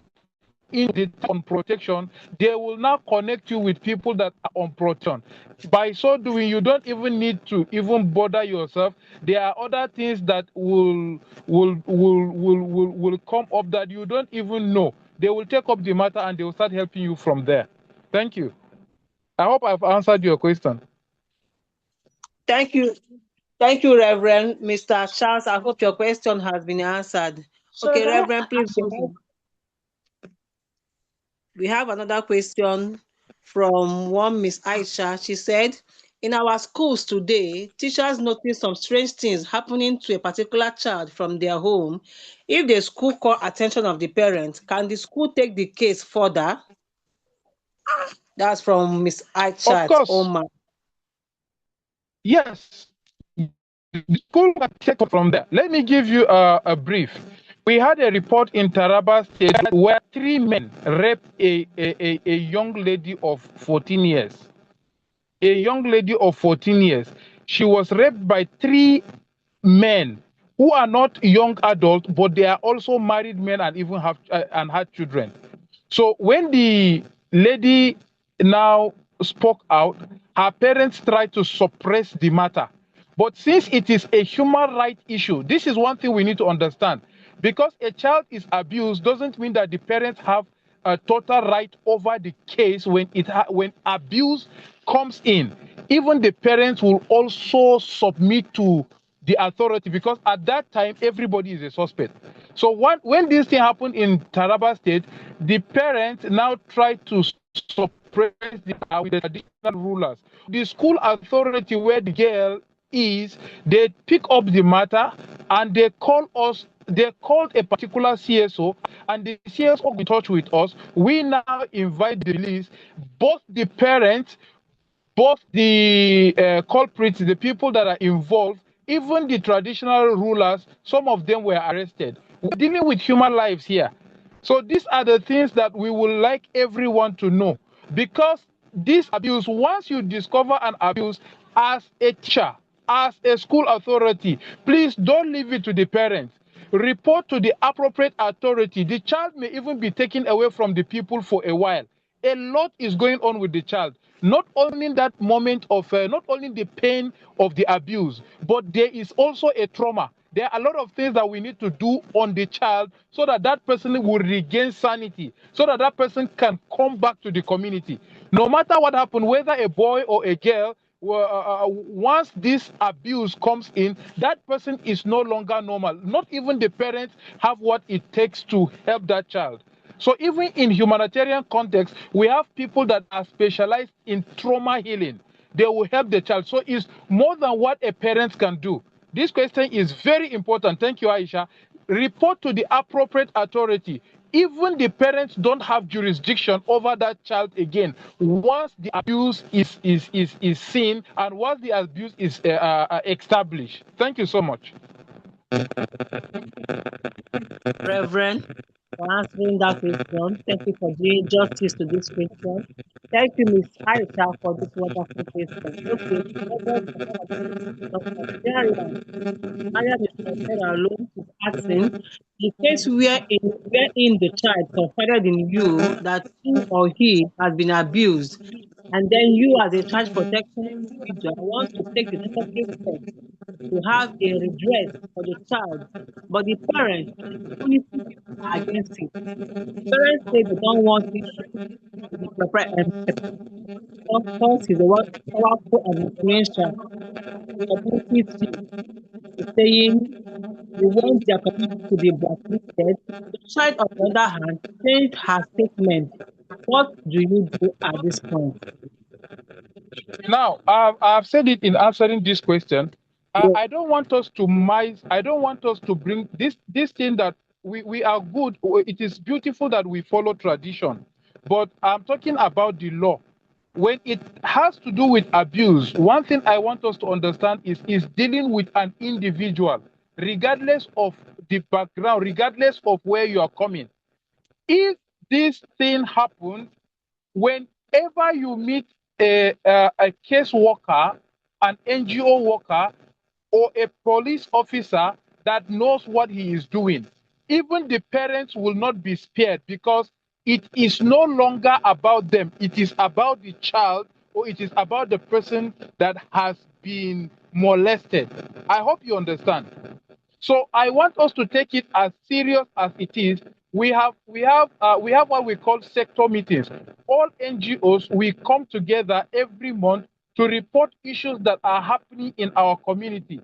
Speaker 2: in the on protection, they will now connect you with people that are on protection. By so doing, you don't even need to even bother yourself. There are other things that will come up that you don't even know. They will take up the matter and they will start helping you from there. Thank you. I hope I've answered your question.
Speaker 1: Thank you. Thank you, Reverend Mr. Charles. I hope your question has been answered.
Speaker 4: Sorry,
Speaker 1: Okay,
Speaker 4: can I
Speaker 1: Reverend, please.
Speaker 4: ask something?
Speaker 1: We have another question from one Miss Aisha. She said, in our schools today, teachers notice some strange things happening to a particular child from their home. If the school call attention of the parents, can the school take the case further? That's from Miss
Speaker 2: Of
Speaker 1: Aisha
Speaker 2: course,
Speaker 1: Omar.
Speaker 2: yes. The school can take it from there. Let me give you a brief. We had a report in Taraba State where 3 men raped a young lady of 14 years. A young lady of 14 years. She was raped by 3 men who are not young adults, but they are also married men and even have and had children. So when the lady now spoke out, her parents tried to suppress the matter. But since it is a human rights issue, this is one thing we need to understand. Because a child is abused doesn't mean that the parents have a total right over the case when abuse comes in. Even the parents will also submit to the authority because at that time everybody is a suspect. So when this thing happened in Taraba State, the parents now tried to suppress with the traditional rulers. The school authority where the girl is, they pick up the matter and they call us. They called a particular CSO, and the CSO got in touch with us. We now invite the police, both the parents, both the culprits, the people that are involved, even the traditional rulers. Some of them were arrested. We're dealing with human lives here. So these are the things that we would like everyone to know, because this abuse, once you discover an abuse as a teacher, as a school authority, please don't leave it to the parents. Report to the appropriate authority. The child may even be taken away from the people for a while. A lot is going on with the child. Not only in that moment of, not only the pain of the abuse, but there is also a trauma. There are a lot of things that we need to do on the child so that that person will regain sanity, so that that person can come back to the community. No matter what happened, whether a boy or a girl, once this abuse comes in, that person is no longer normal. Not even the parents have what it takes to help that child. So even in humanitarian context, we have people that are specialized in trauma healing. They will help the child. So it's more than what a parent can do. This question is very important. Thank you, Aisha. Report to the appropriate authority. Even the parents don't have jurisdiction over that child again once the abuse is seen and once the abuse is established. Thank you so much.
Speaker 1: Reverend, for answering that question. Thank you for doing justice to this question. Thank you, Ms. Aisha, for this wonderful question. Okay, Reverend, Dr. Mariam is concerned alone is asking, in case wherein the child confided in you that he or he has been abused, and then you as a child protection individual want to take the necessary steps to have a redress for the child, but the parents and the community people are against it. The parents say they don't want it to be because he's a powerful and influential. The community too is saying they want their community to be blacklisted. The child, on the other hand, changed her statement. What do you do at this point?
Speaker 2: Now, I've said it in answering this question.
Speaker 1: Yeah.
Speaker 2: I don't want us to I don't want us to bring this thing that we are good. It is beautiful that we follow tradition, but I'm talking about the law. When it has to do with abuse, one thing I want us to understand is dealing with an individual, regardless of the background, regardless of where you are coming. If this thing happens, whenever you meet a case worker, an NGO worker, or a police officer that knows what he is doing, even the parents will not be spared, because it is no longer about them. It is about the child, or it is about the person that has been molested. I hope you understand. So I want us to take it as serious as it is. We have what we call sector meetings. All NGOs, we come together every month to report issues that are happening in our community.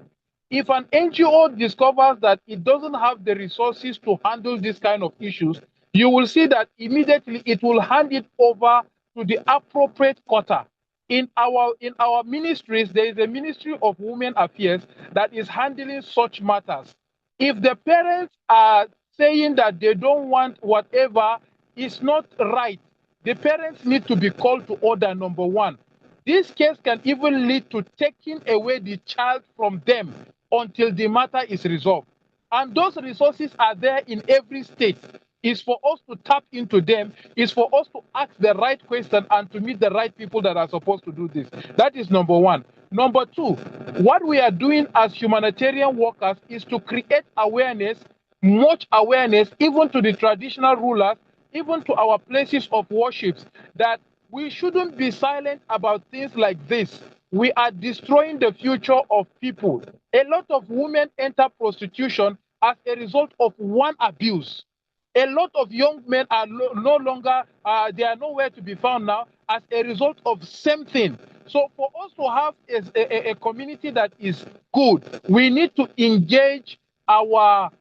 Speaker 2: If an NGO discovers that it doesn't have the resources to handle this kind of issues, you will see that immediately it will hand it over to the appropriate quarter. In our ministries, there is a Ministry of Women Affairs that is handling such matters. If the parents are saying that they don't want whatever, it's not right. The parents need to be called to order, number one. This case can even lead to taking away the child from them until the matter is resolved. And those resources are there in every state. It's for us to tap into them. It's for us to ask the right question and to meet the right people that are supposed to do this. That is number one. Number two, what we are doing as humanitarian workers is to create awareness, much awareness, even to the traditional rulers, even to our places of worship, that we shouldn't be silent about things like this. We are destroying the future of people. A lot of women enter prostitution as a result of one abuse. A lot of young men are no longer, they are nowhere to be found now as a result of same thing. So for us to have a community that is good, we need to engage our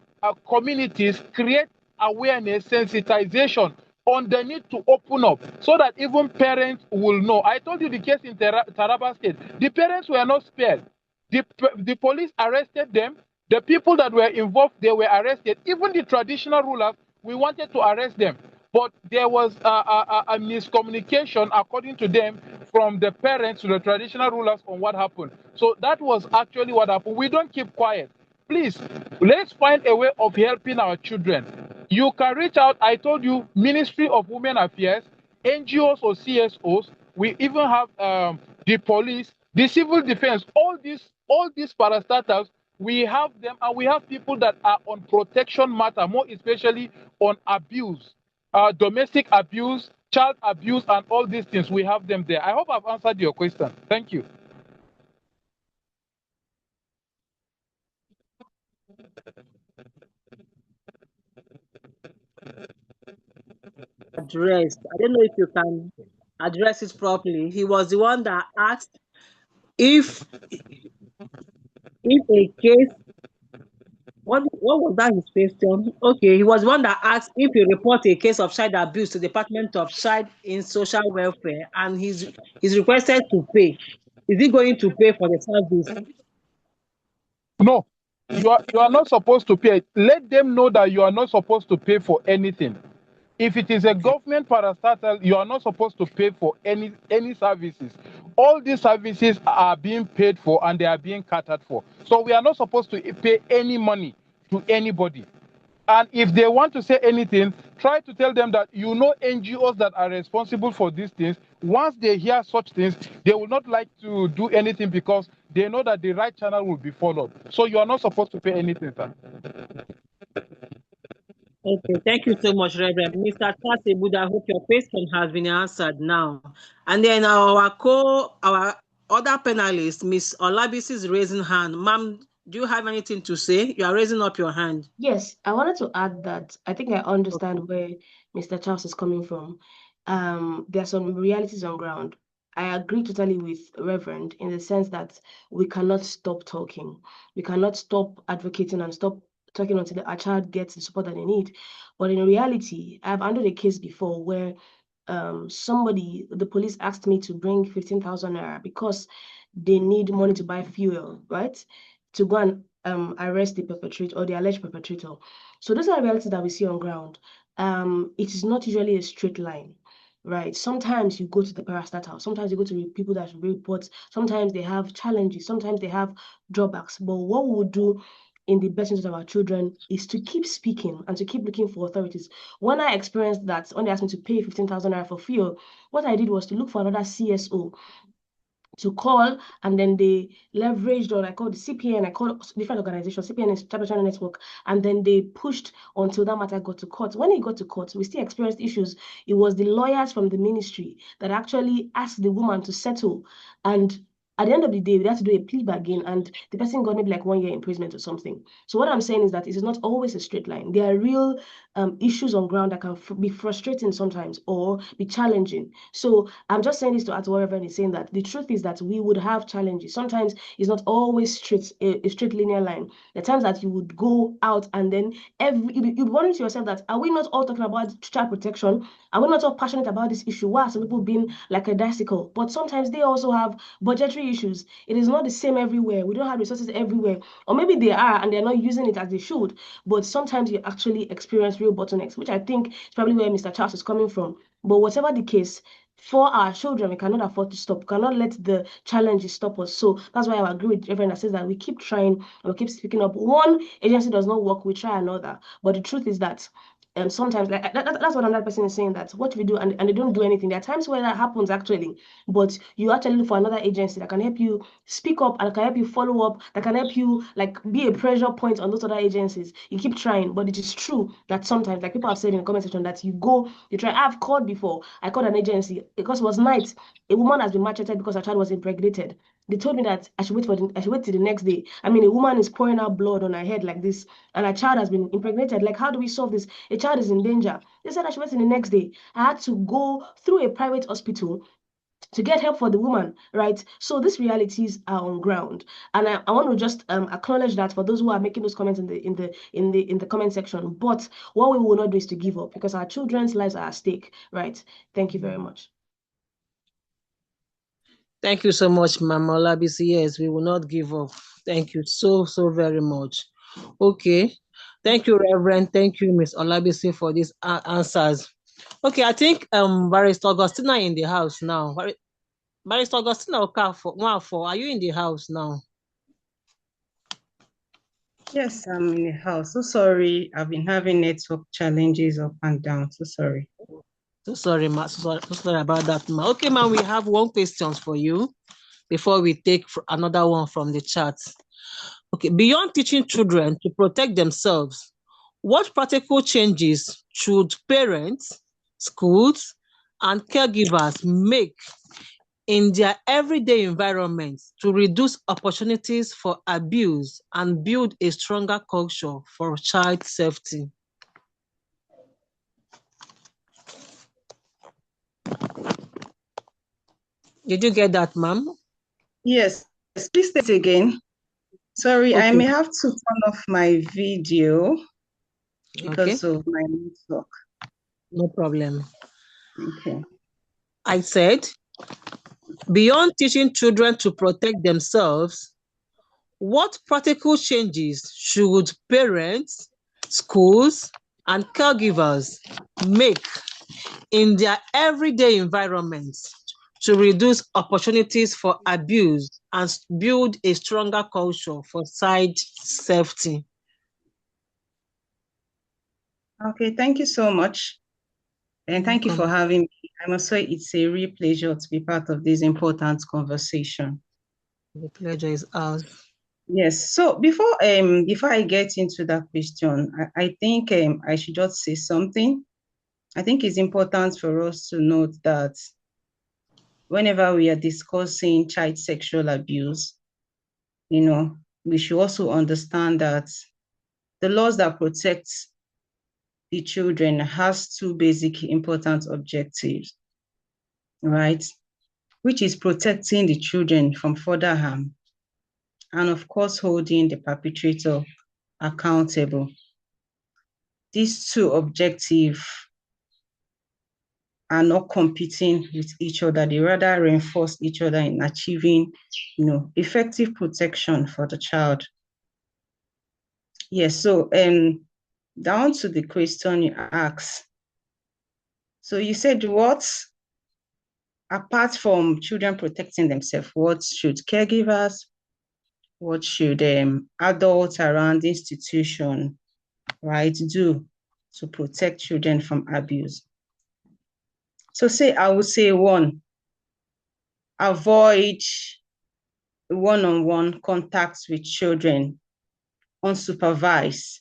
Speaker 2: communities, create awareness, sensitization on the need to open up so that even parents will know. I told you the case in Taraba State. The parents were not spared. The police arrested them. The people that were involved, they were arrested. Even the traditional rulers, we wanted to arrest them. But there was a miscommunication, according to them, from the parents to the traditional rulers on what happened. So that was actually what happened. We don't keep quiet. Please, let's find a way of helping our children. You can reach out. I told you, Ministry of Women Affairs, NGOs or CSOs. We even have the police, the civil defense. All these parastatals, we have them, and we have people that are on protection matter, more especially on abuse, domestic abuse, child abuse, and all these things. We have them there. I hope I've answered your question. Thank you.
Speaker 1: Addressed. I don't know if you can address it properly. He was the one that asked if a case, what was that his question? Okay, he was one that asked if you report a case of child abuse to the Department of Child in Social Welfare and he's requested to pay. Is he going to pay for the service?
Speaker 2: No, you are not supposed to pay. Let them know that you are not supposed to pay for anything. If it is a government parastatal, you are not supposed to pay for any services. All these services are being paid for and they are being catered for. So we are not supposed to pay any money to anybody. And if they want to say anything, try to tell them that you know NGOs that are responsible for these things. Once they hear such things, they will not like to do anything because they know that the right channel will be followed. So you are not supposed to pay anything, sir.
Speaker 1: Okay, thank you so much, Reverend. Mr. Tasebud, I hope your question has been answered now. And then our other panelist, Miss Olabisi, is raising hand. Ma'am, do you have anything to say? You are raising up your hand.
Speaker 4: Yes, I wanted to add that I think I understand where Mr. Charles is coming from. There are some realities on ground. I agree totally with Reverend in the sense that we cannot stop talking. We cannot stop advocating and stop talking until our child gets the support that they need. But in reality, I've handled a case before where the police asked me to bring 15,000 naira because they need money to buy fuel, right? To go and arrest the perpetrator or the alleged perpetrator. So those are realities that we see on ground. It is not usually a straight line, right? Sometimes you go to the parastatal, sometimes you go to people that report, sometimes they have challenges, sometimes they have drawbacks. But what we would do in the best interest of our children is to keep speaking and to keep looking for authorities. When I experienced that, when they asked me to pay 15,000 naira for fuel, what I did was to look for another CSO to call, and then they leveraged on, I called the CPN, I called different organizations, CPN is Child Protection Network, and then they pushed until that matter got to court. When it got to court, we still experienced issues. It was the lawyers from the ministry that actually asked the woman to settle, and at the end of the day, we had to do a plea bargain, and the person got maybe like 1 year imprisonment or something. So what I'm saying is that it is not always a straight line. There are real issues on ground that can be frustrating sometimes or be challenging. So I'm just saying this to add to what Reverend is saying, that the truth is that we would have challenges. Sometimes it's not always a straight linear line. The times that you would go out and then you'd wonder to yourself that, are we not all talking about child protection? Are we not all passionate about this issue? Why are some people being like a bicycle? But sometimes they also have budgetary issues. It is not the same everywhere. We don't have resources everywhere. Or maybe they are and they're not using it as they should. But sometimes you actually experience real bottlenecks, which I think is probably where Mr. Charles is coming from. But whatever the case, for our children, we cannot afford to stop. We cannot let the challenges stop us. So that's why I agree with Reverend that says that we keep trying and we keep speaking up. One agency does not work, we try another. But the truth is that sometimes that's what another person is saying, that what we do and they don't do anything. There are times where that happens actually, but you actually look for another agency that can help you speak up and can help you follow up, that can help you like be a pressure point on those other agencies. You keep trying, but it is true that sometimes, like people have said in the comment section, that you try. I've called before. I called an agency because it was night. A woman has been macheted because her child was impregnated. They told me that I should wait till the next day. I mean, a woman is pouring out blood on her head like this, and her child has been impregnated. Like, how do we solve this? A child is in danger. They said I should wait till the next day. I had to go through a private hospital to get help for the woman, right? So these realities are on ground, and I want to just acknowledge that for those who are making those comments in the comment section. But what we will not do is to give up, because our children's lives are at stake, right? Thank you very much.
Speaker 1: Thank you so much, Mama Olabisi. Yes, we will not give up. Thank you so very much. Okay. Thank you, Reverend. Thank you, Miss Olabisi, for these answers. Okay, I think Barrister Augustina in the house now. Barrister Augustina Nwafor, are you in the house now?
Speaker 3: Yes, I'm in the house. So sorry. I've been having network challenges up and down. So sorry.
Speaker 1: So sorry, ma. So sorry about that, ma. Okay, ma, we have one question for you before we take another one from the chat. Okay, beyond teaching children to protect themselves, what practical changes should parents, schools, and caregivers make in their everyday environment to reduce opportunities for abuse and build a stronger culture for child safety? Did you get that, ma'am?
Speaker 3: Yes, please state again. Sorry,
Speaker 1: Okay.
Speaker 3: I may have to turn off my video because of my network.
Speaker 1: No problem.
Speaker 3: Okay.
Speaker 1: I said, beyond teaching children to protect themselves, what practical changes should parents, schools, and caregivers make in their everyday environments to reduce opportunities for abuse and build a stronger culture for child safety?
Speaker 3: Okay, thank you so much. And thank you for having me. I must say it's a real pleasure to be part of this important conversation.
Speaker 1: The pleasure is ours.
Speaker 3: Yes. So before I get into that question, I think I should just say something. I think it's important for us to note that whenever we are discussing child sexual abuse, we should also understand that the laws that protect the children has two basic important objectives, right? Which is protecting the children from further harm and of course holding the perpetrator accountable. These two objectives are not competing with each other. They rather reinforce each other in achieving, effective protection for the child. Yes, so down to the question you asked. So you said apart from children protecting themselves, what should caregivers, what should adults around the institution, right, do to protect children from abuse? So I would say one, avoid one-on-one contacts with children unsupervised.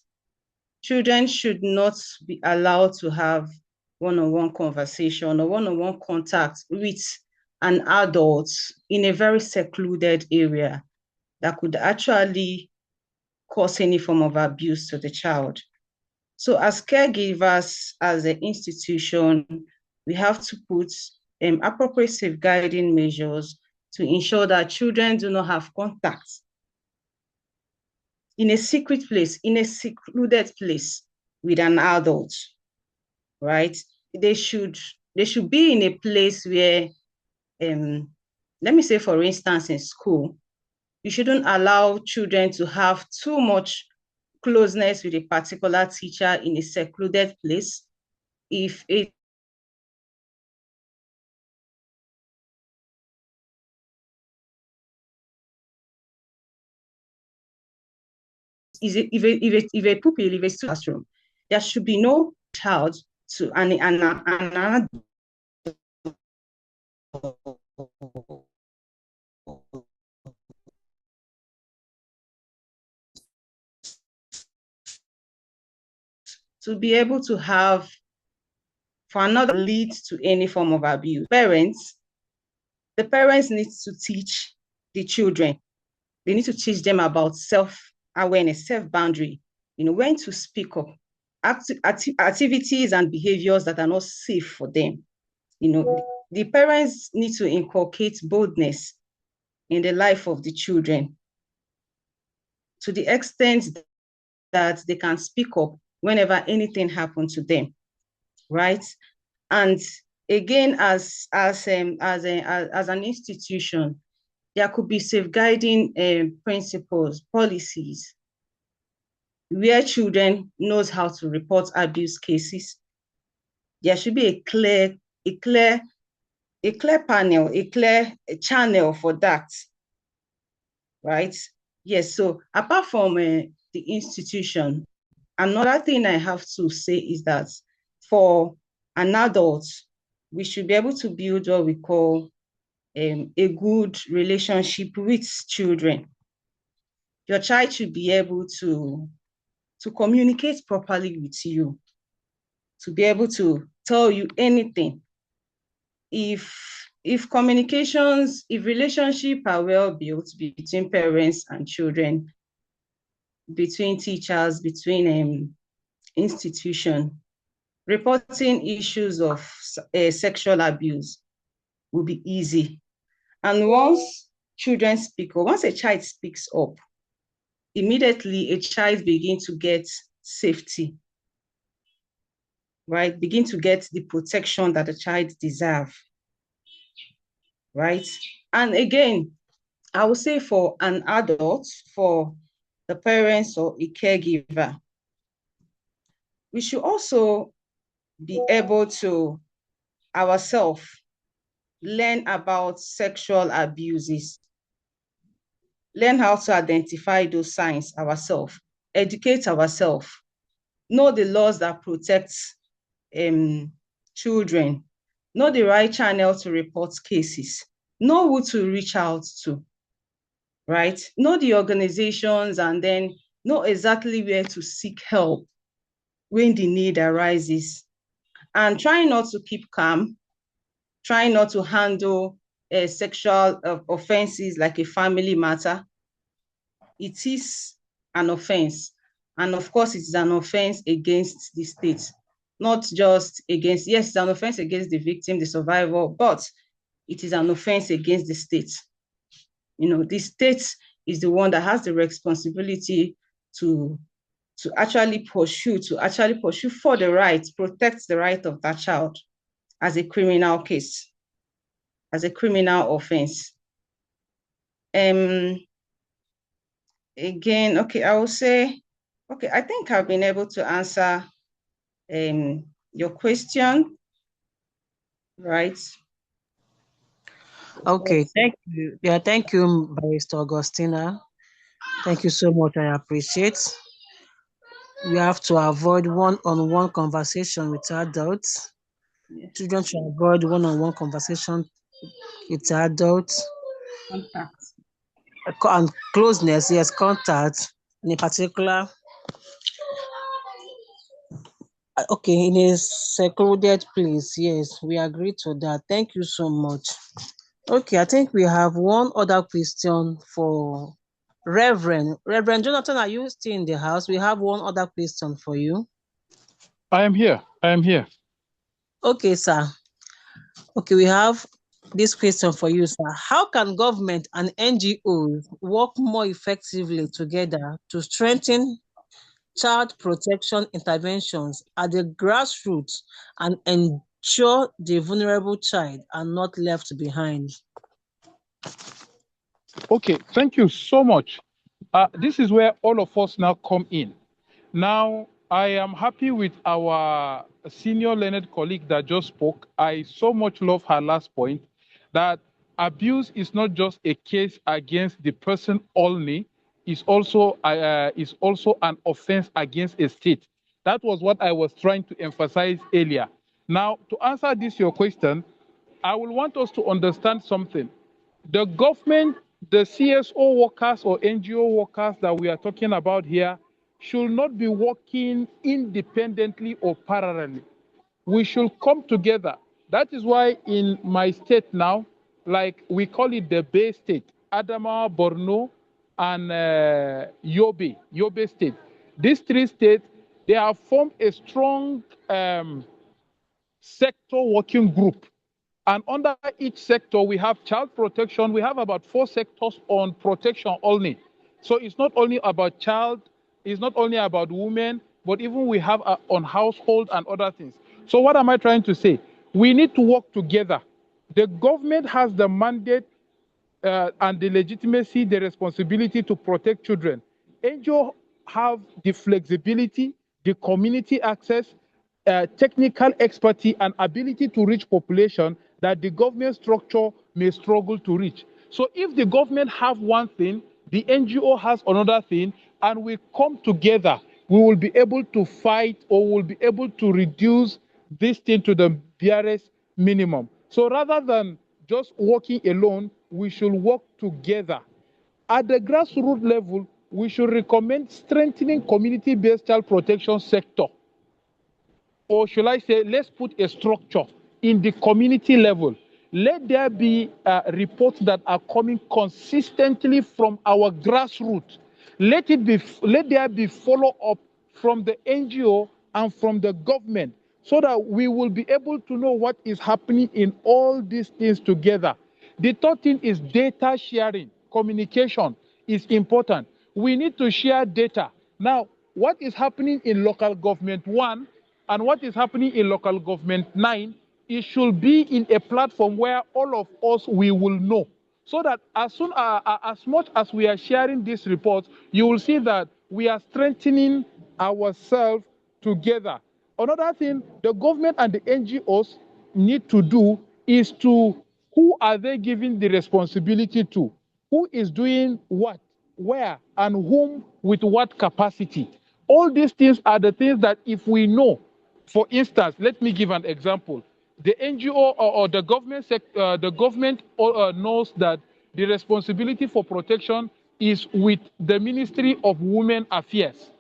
Speaker 3: Children should not be allowed to have one-on-one conversation or one-on-one contact with an adult in a very secluded area that could actually cause any form of abuse to the child. So as caregivers, as an institution, we have to put appropriate safeguarding measures to ensure that children do not have contact in a secret place, in a secluded place with an adult, right? They should be in a place where, let me say, for instance, in school, you shouldn't allow children to have too much closeness with a particular teacher in a secluded place. If it is if a pupil, if a student classroom, there should be no child to an to be able to have for another leads to any form of abuse. The parents need to teach the children. They need to teach them about self-awareness, self-boundary, when to speak up, activities and behaviors that are not safe for them. the parents need to inculcate boldness in the life of the children to the extent that they can speak up whenever anything happens to them, right? And again, as an institution, there could be safeguarding principles, policies, where children knows how to report abuse cases. There should be a clear panel, a clear channel for that, right? Yes, so apart from the institution, another thing I have to say is that for an adult, we should be able to build what we call a good relationship with children. Your child should be able to communicate properly with you, to be able to tell you anything. If communications, if relationships are well built between parents and children, between teachers, between institutions, reporting issues of sexual abuse will be easy. And once children speak, or once a child speaks up, immediately a child begins to get safety, right? Begin to get the protection that the child deserves, right? And again, I would say for an adult, for the parents or a caregiver, we should also be able to ourselves learn about sexual abuses, learn how to identify those signs ourselves, educate ourselves, know the laws that protect children, know the right channel to report cases, know who to reach out to, right? Know the organizations, and then know exactly where to seek help when the need arises. And try not to keep calm, try not to handle sexual offenses like a family matter. It is an offense. And of course, it is an offense against the state, not just against, yes, it's an offense against the victim, the survivor, but it is an offense against the state. You know, the state is the one that has the responsibility to actually pursue for the right, protect the right of that child as a criminal case, as a criminal offense. Again, okay, I will say, okay, I think I've been able to answer your question, right?
Speaker 1: Okay, thank you. Yeah, thank you, Barrister Augustina. Thank you so much. I appreciate. We have to avoid one-on-one conversation with adults.
Speaker 3: Yes.
Speaker 1: Children should avoid one-on-one conversation with adults.
Speaker 3: Contact.
Speaker 1: And closeness, yes, contact in a particular, okay, in a secluded place. Yes, we agree to that. Thank you so much. Okay, I think we have one other question for Reverend. Reverend Jonathan, are you still in the house? We have one other question for you.
Speaker 2: I am here. I am here.
Speaker 1: Okay, sir. Okay, we have this question for you, sir. How can government and NGOs work more effectively together to strengthen child protection interventions at the grassroots and ensure the vulnerable child are not left behind?
Speaker 2: Okay, thank you so much. This is where all of us now come in. Now, I am happy with our senior learned colleague that just spoke. I so much love her last point, that abuse is not just a case against the person only, is also an offense against a state. That was what I was trying to emphasize earlier. Now, to answer this your question, I will want us to understand something. The government, the CSO workers or NGO workers that we are talking about here should not be working independently or parallelly. We should come together. That is why in my state now, like we call it the Bay State, Adamawa, Borno, and Yobe State. These three states, they have formed a strong sector working group And under each sector, we have child protection. We have about 4 sectors on protection only. So it's not only about child, it's not only about women, but even we have on household and other things. So what am I trying to say? We need to work together. The government has the mandate and the legitimacy, the responsibility to protect children. NGO have the flexibility, the community access, technical expertise, and ability to reach population that the government structure may struggle to reach. So if the government have one thing, the NGO has another thing, and we come together, we will be able to fight, or will be able to reduce this thing to the barest minimum. So rather than just working alone, we should work together. At the grassroots level, we should recommend strengthening community-based child protection sector. Or should I say, let's put a structure in the community level. Let there be reports that are coming consistently from our grassroots. Let there be follow-up from the NGO and from the government, so that we will be able to know what is happening in all these things together. The third thing is data sharing. Communication is important. We need to share data. Now, what is happening in local government 1 and what is happening in local government 9, it should be in a platform where all of us we will know. So that as much as we are sharing these reports, you will see that we are strengthening ourselves together. Another thing the government and the NGOs need to do is to, who are they giving the responsibility to? Who is doing what, where, and whom with what capacity? All these things are the things that if we know, for instance, let me give an example. The NGO or the government knows that the responsibility for protection is with the Ministry of Women Affairs.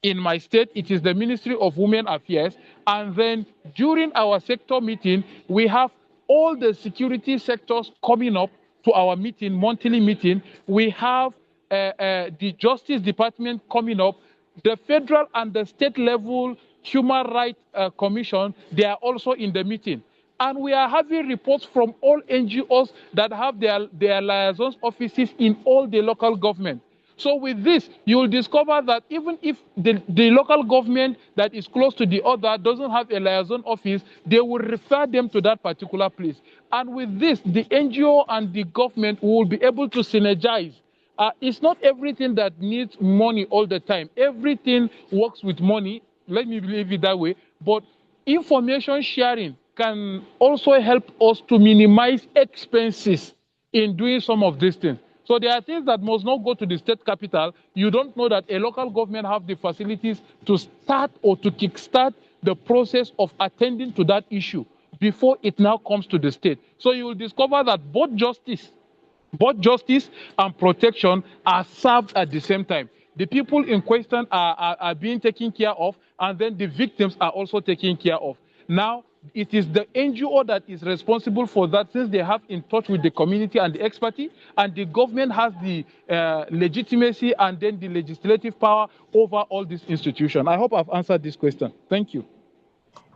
Speaker 2: In my state, it is the Ministry of Women Affairs. And then during our sector meeting, we have all the security sectors coming up to our meeting, monthly meeting. We have the Justice Department coming up, the federal and the state level Human Rights Commission, they are also in the meeting. And we are having reports from all NGOs that have their liaison offices in all the local government. So with this, you will discover that even if the local government that is close to the other doesn't have a liaison office, they will refer them to that particular place. And with this, the NGO and the government will be able to synergize. It's not everything that needs money all the time. Everything works with money. Let me leave it that way. But information sharing can also help us to minimize expenses in doing some of these things. So there are things that must not go to the state capital. You don't know that a local government have the facilities to start or to kickstart the process of attending to that issue before it now comes to the state. So you will discover that both justice and protection are served at the same time. The people in question are being taken care of, and then the victims are also taken care of. Now, it is the NGO that is responsible for that, since they have in touch with the community and the expertise, and the government has the legitimacy and then the legislative power over all these institutions. I hope I've answered this question. Thank you.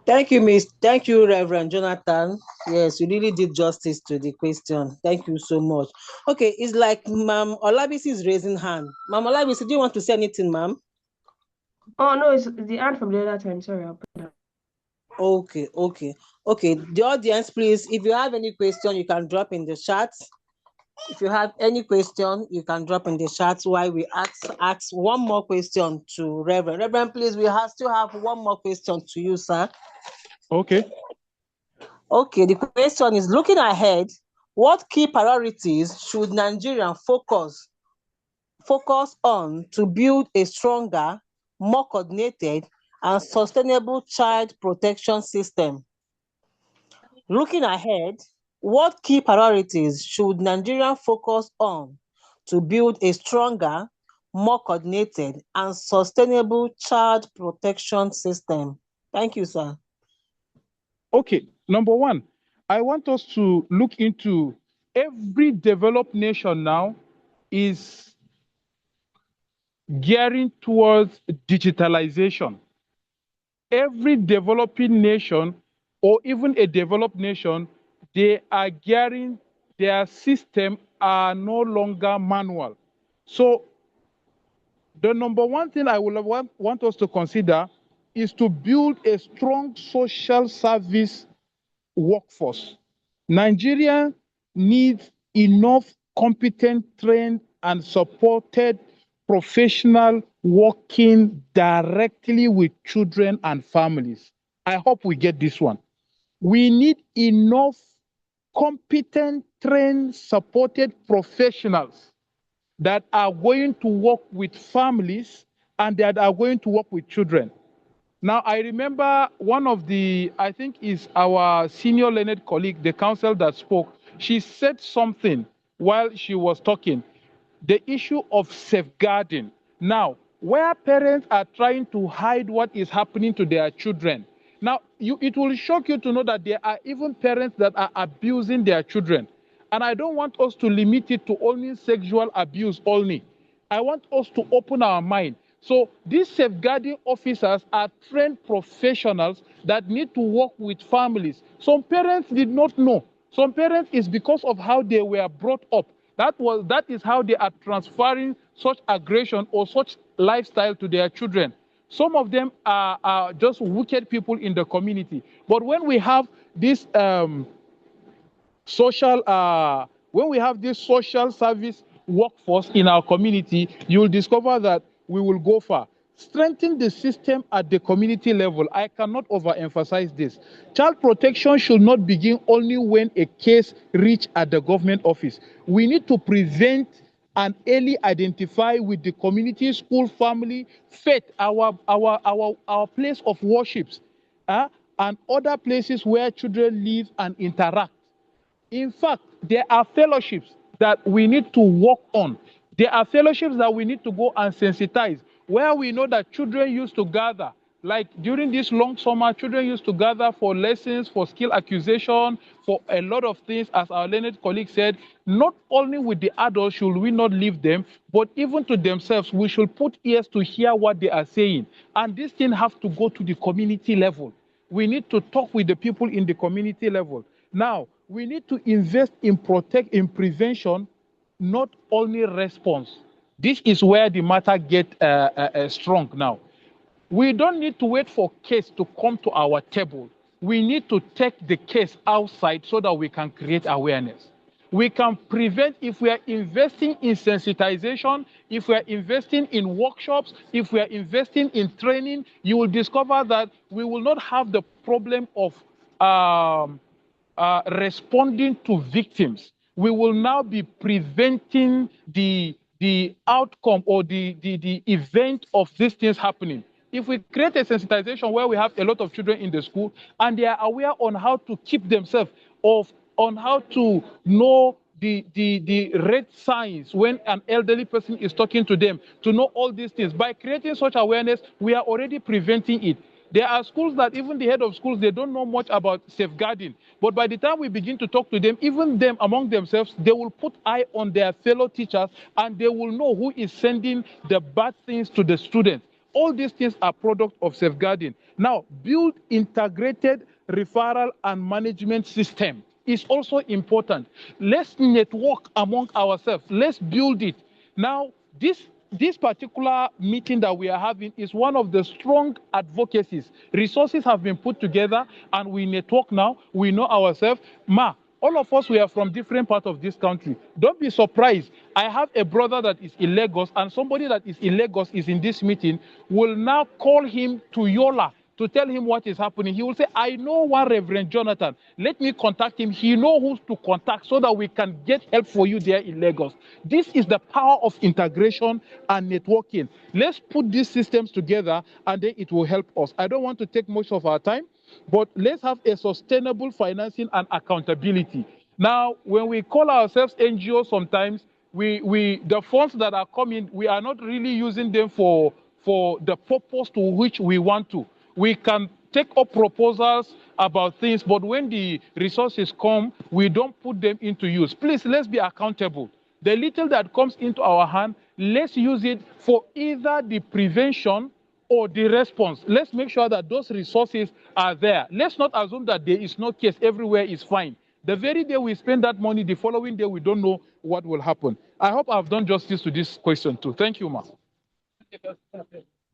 Speaker 1: Thank you, Miss. Thank you, Reverend Jonathan. Yes, you really did justice to the question. Thank you so much. Okay, it's like Ma'am Olabisi is raising hand. Ma'am Olabisi, do you want to say anything, ma'am?
Speaker 4: Oh no, it's the hand from the other time. Sorry, I'll put that.
Speaker 1: Okay. The audience, please, if you have any question, you can drop in the chat. If you have any question, you can drop in the chat while we ask one more question to Reverend. Reverend, please, we still have one more question to you, sir.
Speaker 2: Okay.
Speaker 1: Okay, the question is, looking ahead, what key priorities should Nigerians focus on to build a stronger, more coordinated, and sustainable child protection system? Looking ahead, what key priorities should Nigerians focus on to build a stronger, more coordinated, and sustainable child protection system? Thank you, sir.
Speaker 2: Okay, number one, I want us to look into every developed nation now is gearing towards digitalization. Every developing nation or even a developed nation, they are gearing, their system are no longer manual. So the number one thing I would want us to consider is to build a strong social service workforce. Nigeria needs enough competent, trained, and supported professional working directly with children and families. I hope we get this one. We need enough competent, trained, supported professionals that are going to work with families and that are going to work with children. Now, I remember one of the, I think is our senior learned colleague, the counsel that spoke, she said something while she was talking, the issue of safeguarding. Now, where parents are trying to hide what is happening to their children. Now, it will shock you to know that there are even parents that are abusing their children. And I don't want us to limit it to only sexual abuse only. I want us to open our mind. So these safeguarding officers are trained professionals that need to work with families. Some parents did not know. Some parents is because of how they were brought up. That is how they are transferring such aggression or such lifestyle to their children. Some of them are just wicked people in the community. But when we have this when we have this social service workforce in our community, you will discover that we will go far. Strengthen the system at the community level. I cannot overemphasize this. Child protection should not begin only when a case reaches at the government office. We need to prevent and early identify with the community, school, family, faith, our place of worships, and other places where children live and interact. In fact, there are fellowships that we need to work on. There are fellowships that we need to go and sensitize, where we know that children used to gather. Like during this long summer, children used to gather for lessons, for skill acquisition, for a lot of things. As our learned colleague said, not only with the adults should we not leave them, but even to themselves, we should put ears to hear what they are saying. And this thing has to go to the community level. We need to talk with the people in the community level. Now, we need to invest in prevention, not only response. This is where the matter gets strong now. We don't need to wait for case to come to our table. We need to take the case outside so that we can create awareness. We can prevent if we are investing in sensitization, if we are investing in workshops, if we are investing in training, you will discover that we will not have the problem of responding to victims. We will now be preventing the outcome or the event of these things happening. If we create a sensitization where we have a lot of children in the school and they are aware on how to keep themselves on how to know the red signs when an elderly person is talking to them, to know all these things. By creating such awareness, we are already preventing it. There are schools that even the head of schools, they don't know much about safeguarding. But by the time we begin to talk to them, even them among themselves, they will put eye on their fellow teachers and they will know who is sending the bad things to the students. All these things are product of safeguarding. Now, build integrated referral and management system is also important. Let's network among ourselves. Let's build it. Now, this particular meeting that we are having is one of the strong advocacies. Resources have been put together and we network now. We know ourselves. All of us, we are from different parts of this country. Don't be surprised. I have a brother that is in Lagos and somebody that is in Lagos is in this meeting will now call him to Yola to tell him what is happening. He will say, I know one Reverend Jonathan. Let me contact him. He knows who to contact so that we can get help for you there in Lagos. This is the power of integration and networking. Let's put these systems together and then it will help us. I don't want to take much of our time, but let's have a sustainable financing and accountability. Now, when we call ourselves NGOs sometimes, the funds that are coming, we are not really using them for the purpose to which we want to. We can take up proposals about things, but when the resources come, we don't put them into use. Please, let's be accountable. The little that comes into our hand, let's use it for either the prevention or the response. Let's make sure that those resources are there. Let's not assume that there is no case, everywhere is fine. The very day we spend that money, the following day, we don't know what will happen. I hope I've done justice to this question too. Thank you, ma.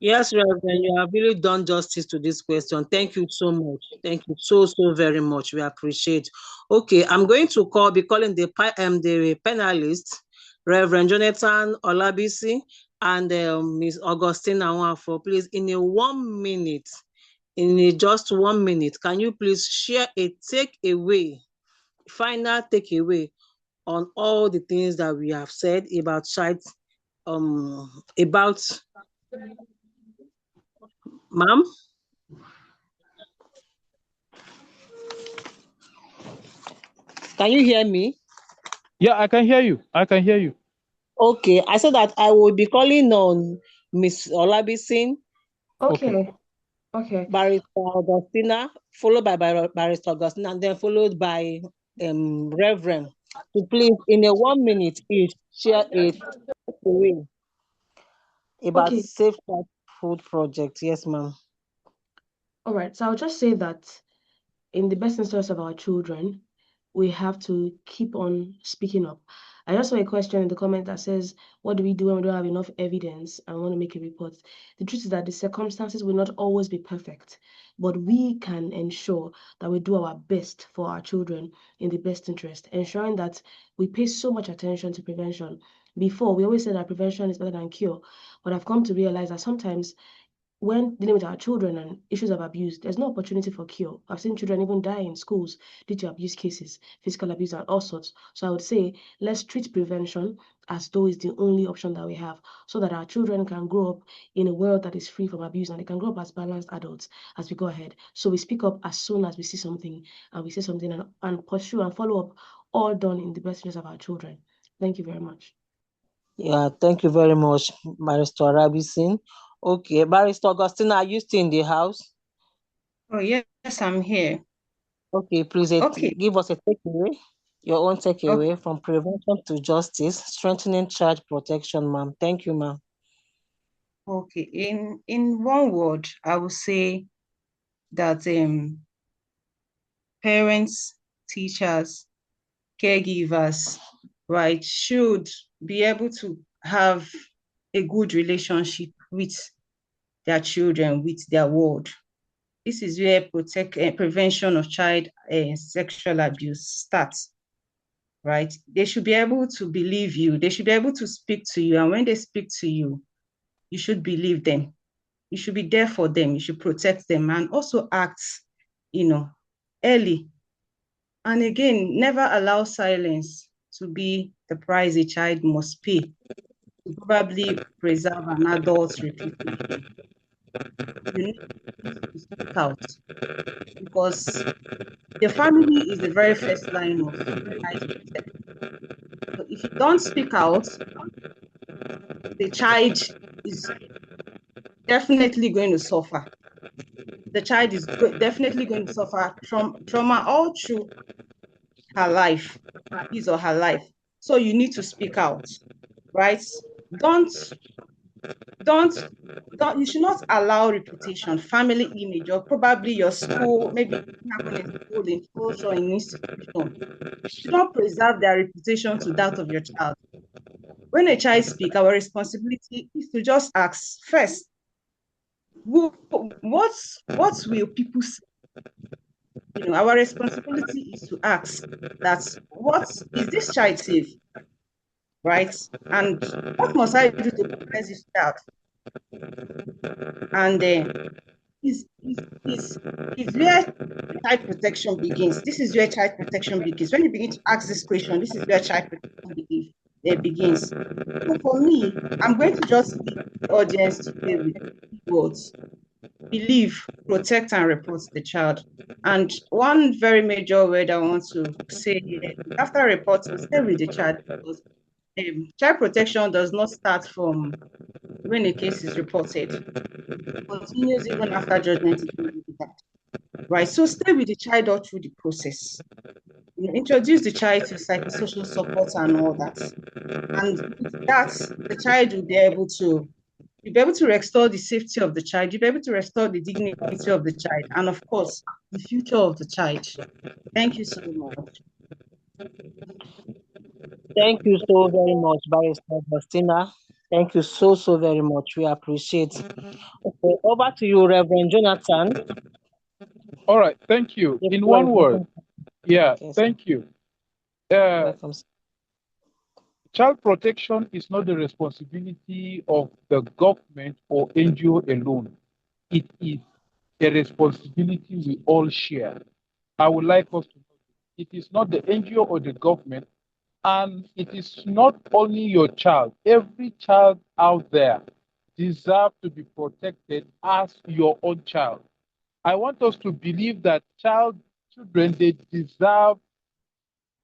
Speaker 1: Yes, Reverend, you have really done justice to this question. Thank you so much. Thank you so very much. We appreciate. Okay, I'm going to be calling the panelists, Reverend Jonathan Olabisi and Miss Augustina Nwafor. Please, in a 1 minute, just 1 minute, can you please share a takeaway, final takeaway on all the things that we have said about about ma'am? Can you hear me?
Speaker 2: Yeah, I can hear you. I can hear you.
Speaker 1: Okay, I said that I will be calling on Miss Olabisi.
Speaker 4: Okay.
Speaker 1: Barrister Augustina, followed by Barrister Augustina, and then followed by Reverend. To please, in a 1 minute, each share a takeaway about
Speaker 4: Okay.
Speaker 1: Safe Child Food Project. Yes, ma'am.
Speaker 4: All right. So I'll just say that in the best interest of our children, we have to keep on speaking up. I just saw a question in the comment that says, what do we do when we don't have enough evidence and want to make a report? The truth is that the circumstances will not always be perfect, but we can ensure that we do our best for our children in the best interest, ensuring that we pay so much attention to prevention. Before, we always said that prevention is better than cure, but I've come to realize that sometimes when dealing with our children and issues of abuse, there's no opportunity for cure. I've seen children even die in schools due to abuse cases, physical abuse, and all sorts. So I would say let's treat prevention as though it's the only option that we have, so that our children can grow up in a world that is free from abuse and they can grow up as balanced adults as we go ahead. So we speak up as soon as we see something and we say something and pursue and follow up, all done in the best interest of our children. Thank you very much.
Speaker 1: Yeah, thank you very much, Barrister Olabisi. Okay, Barrister Augustina, are you still in the house?
Speaker 3: Oh, yes, I'm here.
Speaker 1: Okay, please give us a takeaway, your own takeaway from prevention to justice, strengthening child protection, ma'am. Thank you, ma'am.
Speaker 3: Okay, in one word, I would say that parents, teachers, caregivers, right, should be able to have a good relationship with their children, with their world. This is where prevention of child sexual abuse starts, right? They should be able to believe you. They should be able to speak to you. And when they speak to you, you should believe them. You should be there for them. You should protect them and also act, early. And again, never allow silence to be the price a child must pay to probably preserve an adult's reputation. You need to speak out because the family is the very first line of child protection. So if you don't speak out, the child is definitely going to suffer. The child is definitely going to suffer trauma all through her life, his or her life. So you need to speak out, right? You should not allow reputation, family image, or probably your school, maybe it happen in school, in church, or in institution. You should not preserve their reputation to that of your child. When a child speaks, our responsibility is to just ask first, what will people say? Our responsibility is to ask that, what is this child safe? Right? And what must I do to protect this child? And is where child protection begins. This is where child protection begins. When you begin to ask this question, this is where child protection begins. So for me, I'm going to just leave the audience today with words: believe, protect, and report the child. And one very major word I want to say here, after reporting, stay with the child, because child protection does not start from when a case is reported. It continues even after judgment is made, right? So stay with the child all through the process. Introduce the child to psychosocial support and all that. And with that, the child will be able to restore the safety of the child. You'll be able to restore the dignity of the child. And of course, the future of the child. Thank you so much.
Speaker 1: Thank you so very much, Barrister Augustina. Thank you so very much. We appreciate it. Okay, over to you, Reverend Jonathan.
Speaker 2: All right, thank you.
Speaker 1: The
Speaker 2: In
Speaker 1: floor
Speaker 2: one
Speaker 1: is
Speaker 2: word,
Speaker 1: open.
Speaker 2: yeah,
Speaker 1: Okay, sir.
Speaker 2: thank you.
Speaker 1: Welcome, sir.
Speaker 2: Child protection is not the responsibility of the government or NGO alone. It is a responsibility we all share. I would like us to know it is not the NGO or the government, and it is not only your child. Every child out there deserves to be protected as your own child. I want us to believe that children, they deserve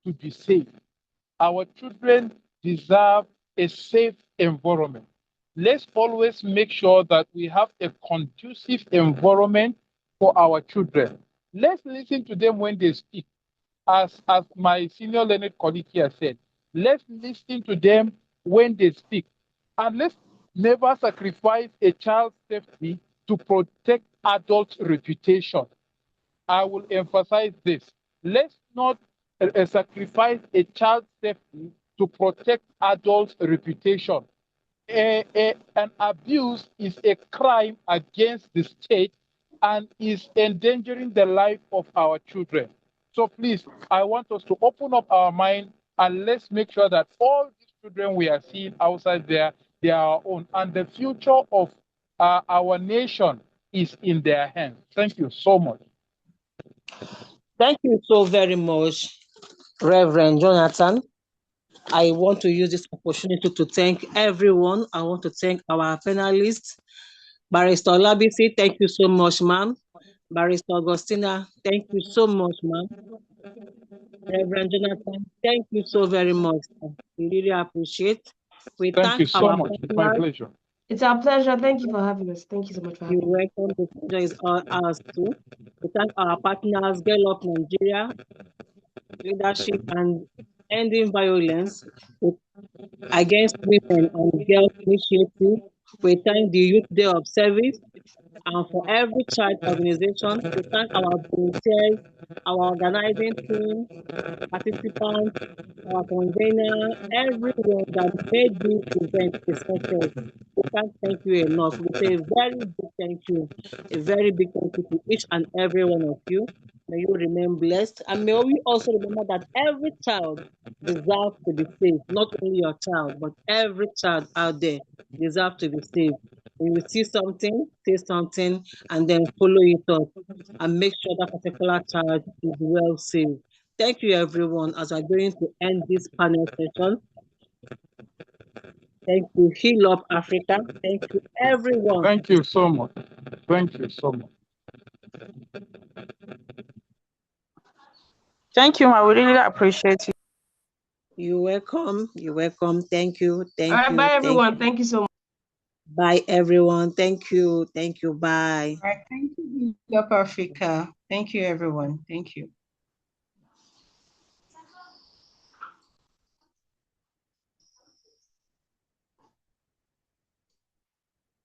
Speaker 2: to be safe. Our children deserve a safe environment. Let's always make sure that we have a conducive environment for our children. Let's listen to them when they speak. As my senior learned colleague here said, let's listen to them when they speak. And let's never sacrifice a child's safety to protect adults' reputation. I will emphasize this. Let's not sacrifice a child's safety to protect adults' reputation. An abuse is a crime against the state and is endangering the life of our children. So please, I want us to open up our mind and let's make sure that all these children we are seeing outside there, they are our own. And the future of our nation is in their hands. Thank you so much.
Speaker 1: Thank you so very much, Reverend Jonathan. I want to use this opportunity to thank everyone. I want to thank our panelists. Barrister Olabisi, thank you so much, ma'am. Barrister Augustina, thank you so much, ma'am. Reverend Jonathan, thank you so very much. We really appreciate. We
Speaker 2: Thank you
Speaker 1: thank
Speaker 2: so
Speaker 1: our
Speaker 2: much. It's my
Speaker 1: partners.
Speaker 2: pleasure.
Speaker 4: It's our pleasure. Thank you for having us. Thank you so much for
Speaker 1: You're
Speaker 4: having me.
Speaker 1: welcome. The pleasure is all ours too. We thank our partners, Girl Up Nigeria, Leadership and Ending Violence Against Women and Girls Initiative. We thank the Youth Day of Service. And for every child organization, we thank our volunteers, our organizing team, participants, our convener, everyone that made this event a success. We can't thank you enough. We say a very big thank you, a very big thank you to each and every one of you. May you remain blessed. And may we also remember that every child deserves to be safe. Not only your child, but every child out there deserves to be safe. When you see something, say something, and then follow it up and make sure that particular child is well safe. Thank you, everyone, as we're going to end this panel session. Thank you, Heal Up Africa. Thank you, everyone.
Speaker 2: Thank you so much. Thank you so much.
Speaker 3: Thank you, ma. We really appreciate you.
Speaker 1: You're welcome. You're welcome. Thank you. Thank
Speaker 4: All right,
Speaker 1: you.
Speaker 4: bye
Speaker 1: Thank
Speaker 4: everyone.
Speaker 1: you.
Speaker 4: Thank you so much.
Speaker 1: Bye, everyone. Thank you. Thank you. Bye.
Speaker 3: All right, thank you, Heal Up Africa. Thank you, everyone. Thank you.